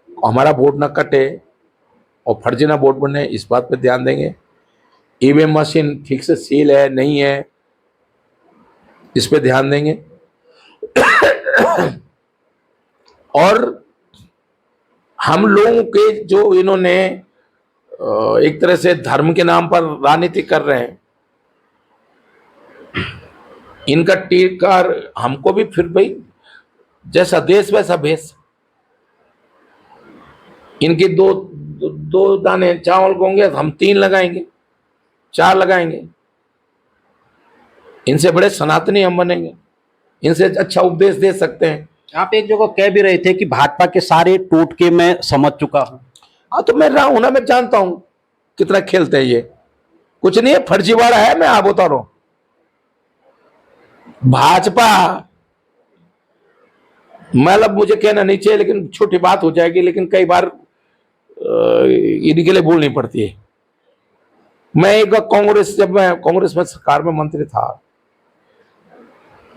हमारा वोट ना कटे और फर्जी ना वोट बने, इस बात पे ध्यान देंगे। ईवीएम मशीन ठीक से सील है नहीं है, इस पे ध्यान देंगे। और हम लोगों के जो इन्होंने एक तरह से धर्म के नाम पर राजनीति कर रहे हैं, इनका टीकार हमको भी फिर भाई जैसा देश वैसा भेष। इनके दो दाने चावल को होंगे, हम 3 लगाएंगे, 4 लगाएंगे। इनसे बड़े सनातनी हम बनेंगे, इनसे अच्छा उपदेश दे सकते हैं। आप एक जगह कह भी रहे थे कि भाजपा के सारे टोटके मैं समझ चुका हूं। हाँ, तो मैं रहा हूं ना, मैं जानता हूं कितना खेलते हैं ये। कुछ नहीं है, फर्जीवाड़ा है। मैं आप बता रहा हूं, भाजपा मतलब मुझे कहना नहीं चाहिए, लेकिन छोटी बात हो जाएगी, लेकिन कई बार इनके लिए बोलनी पड़ती है। मैं एक कांग्रेस, जब मैं कांग्रेस में सरकार में मंत्री था,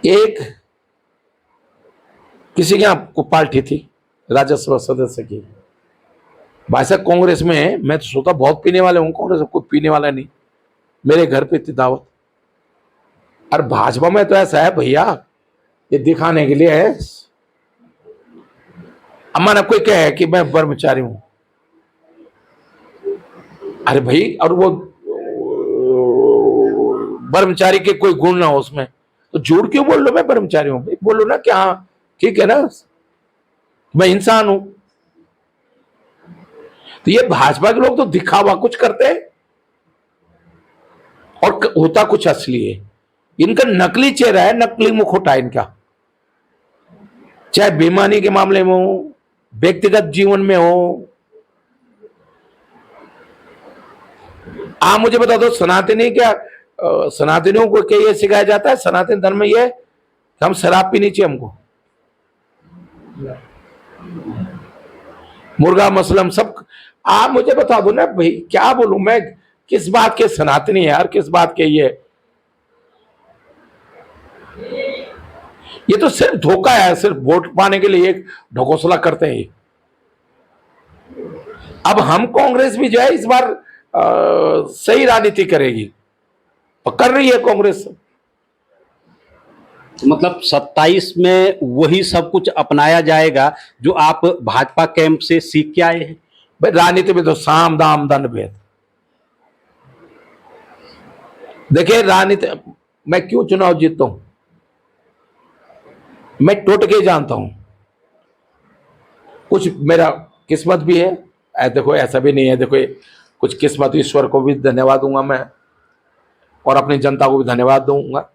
एक किसी के यहाँ को पार्टी थी राज्यसभा सदस्य की। भाई साहब, कांग्रेस में मैं तो सोता बहुत पीने वाले हूं, कांग्रेस में कोई पीने वाला नहीं। मेरे घर पे थी दावत। और भाजपा में तो ऐसा है भैया, ये दिखाने के लिए है। अम्मा ने कोई कहे कि मैं ब्रह्मचारी हूं, अरे भाई, और वो ब्रह्मचारी के कोई गुण ना हो उसमें, तो झूठ क्यों बोल लो मैं ब्रह्मचारी हूं? बोलो ना कि हाँ ठीक है ना, मैं इंसान हूं। तो ये भाजपा के लोग तो दिखावा कुछ करते हैं और होता कुछ असली है। इनका नकली चेहरा है, नकली मुखौटा है इनका, चाहे बेईमानी के मामले में हो, व्यक्तिगत जीवन में हो। आप मुझे बता दो, सनातनी क्या, सनातनियों को क्या ये सिखाया जाता है सनातन धर्म में, ये हम शराब पीनी चाहिए हमको, मुर्गा मसलम सब। आप मुझे बता दो ना भाई, क्या बोलूं मैं, किस बात के सनातनी है यार, किस बात के ये तो सिर्फ धोखा है, सिर्फ वोट पाने के लिए एक ढकोसला करते हैं ये। अब हम कांग्रेस भी जो है इस बार सही राजनीति करेगी, और कर रही है कांग्रेस। मतलब 27 में वही सब कुछ अपनाया जाएगा जो आप भाजपा कैंप से सीख के आए हैं? भाई राजनीति में तो साम दाम दंड भेद। देखिए राजनीति, मैं क्यों चुनाव जीतता हूं, मैं टोटके जानता हूं। कुछ मेरा किस्मत भी है, देखो ऐसा भी नहीं है, देखो कुछ किस्मत, ईश्वर को भी धन्यवाद दूंगा मैं, और अपनी जनता को भी धन्यवाद दूंगा।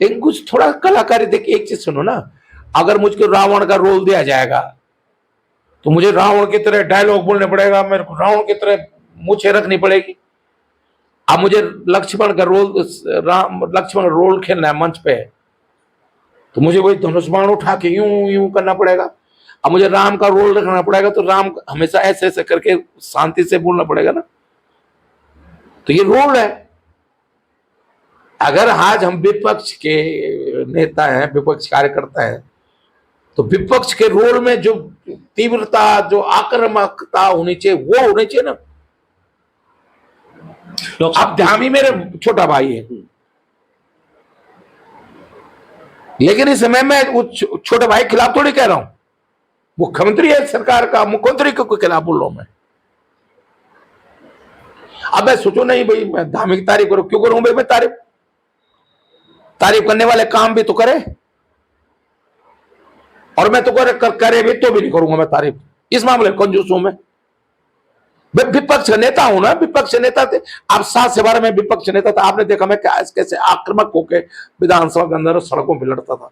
लेकिन कुछ थोड़ा कलाकारी, देखिए एक चीज सुनो ना, अगर मुझको रावण का रोल दिया जाएगा तो मुझे रावण की तरह डायलॉग बोलने पड़ेगा, मेरे को रावण की तरह मूछें रखनी पड़ेगी। अब मुझे लक्ष्मण का रोल, लक्ष्मण रोल खेलना है मंच पे, तो मुझे वही धनुष बाण उठा के यूं यूं करना पड़ेगा। अब मुझे राम का रोल रखना पड़ेगा, तो राम हमेशा ऐसे ऐसे करके शांति से बोलना पड़ेगा ना। तो ये रोल है। अगर आज हम विपक्ष के नेता हैं, विपक्ष कार्यकर्ता हैं, तो विपक्ष के रोल में जो तीव्रता, जो आक्रामकता होनी चाहिए, वो होनी चाहिए ना। अब धामी मेरे छोटा भाई है, लेकिन इस समय मैं छोटे भाई के खिलाफ थोड़ी कह रहा हूं, मुख्यमंत्री है सरकार का, मुख्यमंत्री के खिलाफ बोल रहा हूं मैं। अब मैं सोचू नहीं भाई मैं धार्मिक तारीफ करूं, क्यों करूं भाई मैं तारीफ? तारीफ करने वाले काम भी तो करे, और मैं तो करे भी तो भी नहीं करूंगा मैं तारीफ। इस मामले में कंजूस हूं मैं विपक्ष नेता हूं ना, विपक्ष नेता थे आप 7 से 12 में विपक्ष नेता था। आपने देखा मैं कैसे आक्रामक होकर विधानसभा के अंदर सड़कों पर लड़ता था।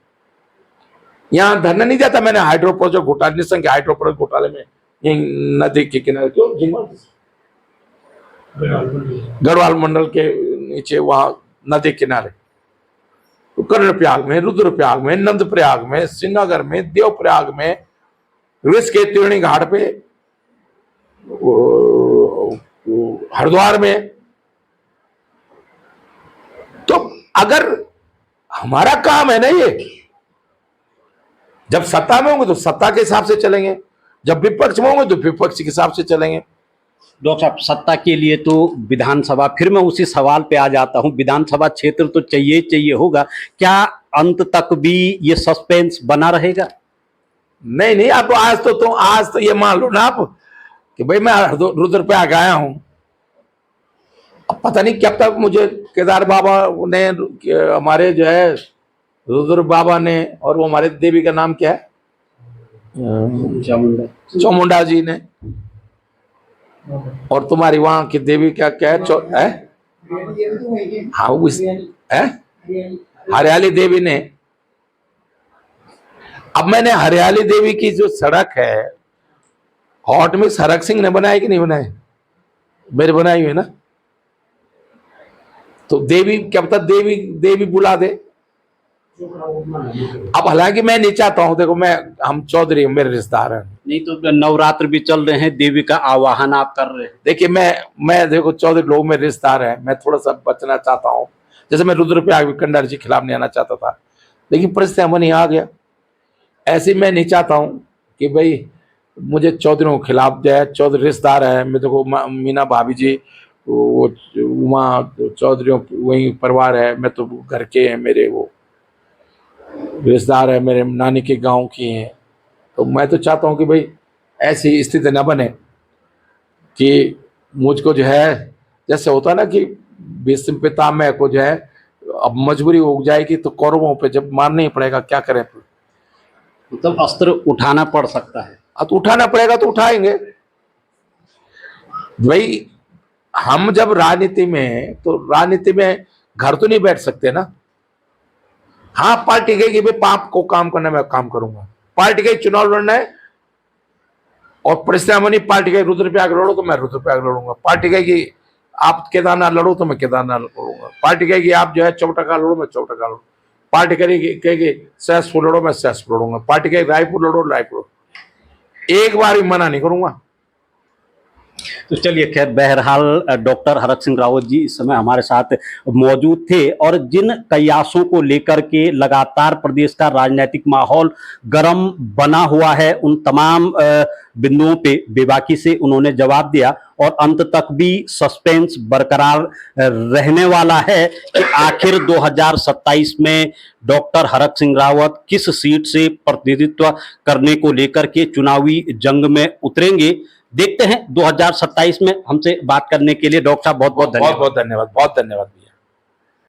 यहां धरना नहीं जाता मैंने हाइड्रो प्रोजेक्ट घोटाले, निसंग के हाइड्रो प्रोजेक्ट घोटाले में यही नदी के किनारे, क्यों गढ़वाल मंडल के नीचे वहां नदी किनारे, तो कर्णप्रयाग में, रुद्रप्रयाग में, नंदप्रयाग में, श्रीनगर में, देवप्रयाग में, ऋषि के त्रिवेणी घाट पे, हरिद्वार में। तो अगर हमारा काम है ना ये, जब सत्ता में होंगे तो सत्ता के हिसाब से चलेंगे, जब विपक्ष में होंगे तो विपक्ष के हिसाब से चलेंगे। डॉक्टर साहब, सत्ता के लिए तो विधानसभा, फिर मैं उसी सवाल पे आ जाता हूं, विधानसभा क्षेत्र तो चाहिए होगा, क्या अंत तक भी ये सस्पेंस बना रहेगा? नहीं, आप आज तो ये मान लो ना आप कि भाई मैं रुद्रप्रयाग आया हूं, अब पता नहीं कब तक मुझे केदार बाबा ने, हमारे जो है रुद्र बाबा ने, और वो हमारे देवी का नाम क्या है, चामुंडा जी ने, और तुम्हारी वहां की देवी क्या है, हाँ है हरियाली देवी ने। अब मैंने हरियाली देवी की जो सड़क है हॉट मिक्स हरक सिंह ने बनाई कि नहीं बनाई? मेरे बनाई हुई है ना। तो देवी क्या पता देवी बुला दे। अब हालांकि मैं नहीं चाहता हूं, देखो हम चौधरी, मेरे रिश्तेदार हैं, नहीं तो नवरात्र भी चल रहे हैं, देवी का आवाहन आप कर रहे हैं। देखिए मैं देखो चौधरी लोग मेरे रिश्तेदार हैं, मैं थोड़ा सा बचना चाहता हूं। जैसे मैं रुद्रप्रयाग कंडार जी खिलाफ नहीं आना चाहता था, लेकिन परिस्थिति अमन आ गया। ऐसे मैं नहीं चाहता हूं कि भाई मुझे चौधरीयों के खिलाफ जाए। चौधरी रिश्तेदार है, मैं देखो मीना भाभी जी वो वहाँ चौधरीयों वही परिवार है, मैं तो घर के हैं, मेरे वो रिश्तेदार है, मेरे नानी के गांव की हैं। तो मैं तो चाहता हूं कि भाई ऐसी स्थिति न बने कि मुझको जो है, जैसे होता है ना कि भीष्म पितामह को जो है अब मजबूरी हो जाएगी तो कौरवों पे जब मारना ही पड़ेगा, क्या करें? मतलब अस्त्र उठाना पड़ सकता है। तो उठाना पड़ेगा तो उठाएंगे भाई। हम जब राजनीति में, तो राजनीति में घर तो नहीं बैठ सकते ना। हाँ, पार्टी कहेगी भाई पाप को काम करना, मैं काम करूंगा। पार्टी का चुनाव लड़ना है और परिस्थितियां बनी, पार्टी का रुद्रप्रयाग लड़ो तो मैं रुद्रप्रयाग लड़ूंगा। पार्टी कहेगी आप केदारनाथ लड़ो तो मैं केदारनाथ लड़ूंगा। पार्टी कहेगी आप जो है चौटका लड़ो, मैं चौटका लड़ू। पार्टी कहेगी सहसपुर लड़ो, मैं सहसपुर लड़ूंगा। पार्टी कहेगी रायपुर लड़ो, रायपुर। एक बार भी मना नहीं करूंगा। तो चलिए, खैर बहरहाल डॉक्टर हरक सिंह रावत जी इस समय हमारे साथ मौजूद थे, और जिन कयासों को लेकर के लगातार प्रदेश का राजनीतिक माहौल गर्म बना हुआ है, उन तमाम बिंदुओं पे बेबाकी से उन्होंने जवाब दिया, और अंत तक भी सस्पेंस बरकरार रहने वाला है कि आखिर 2027 में डॉक्टर हरक सिंह रावत किस सीट से प्रतिनिधित्व करने को लेकर के चुनावी जंग में उतरेंगे। देखते हैं 2027 में। हमसे बात करने के लिए डॉक्टर साहब बहुत बहुत धन्यवाद। बहुत धन्यवाद।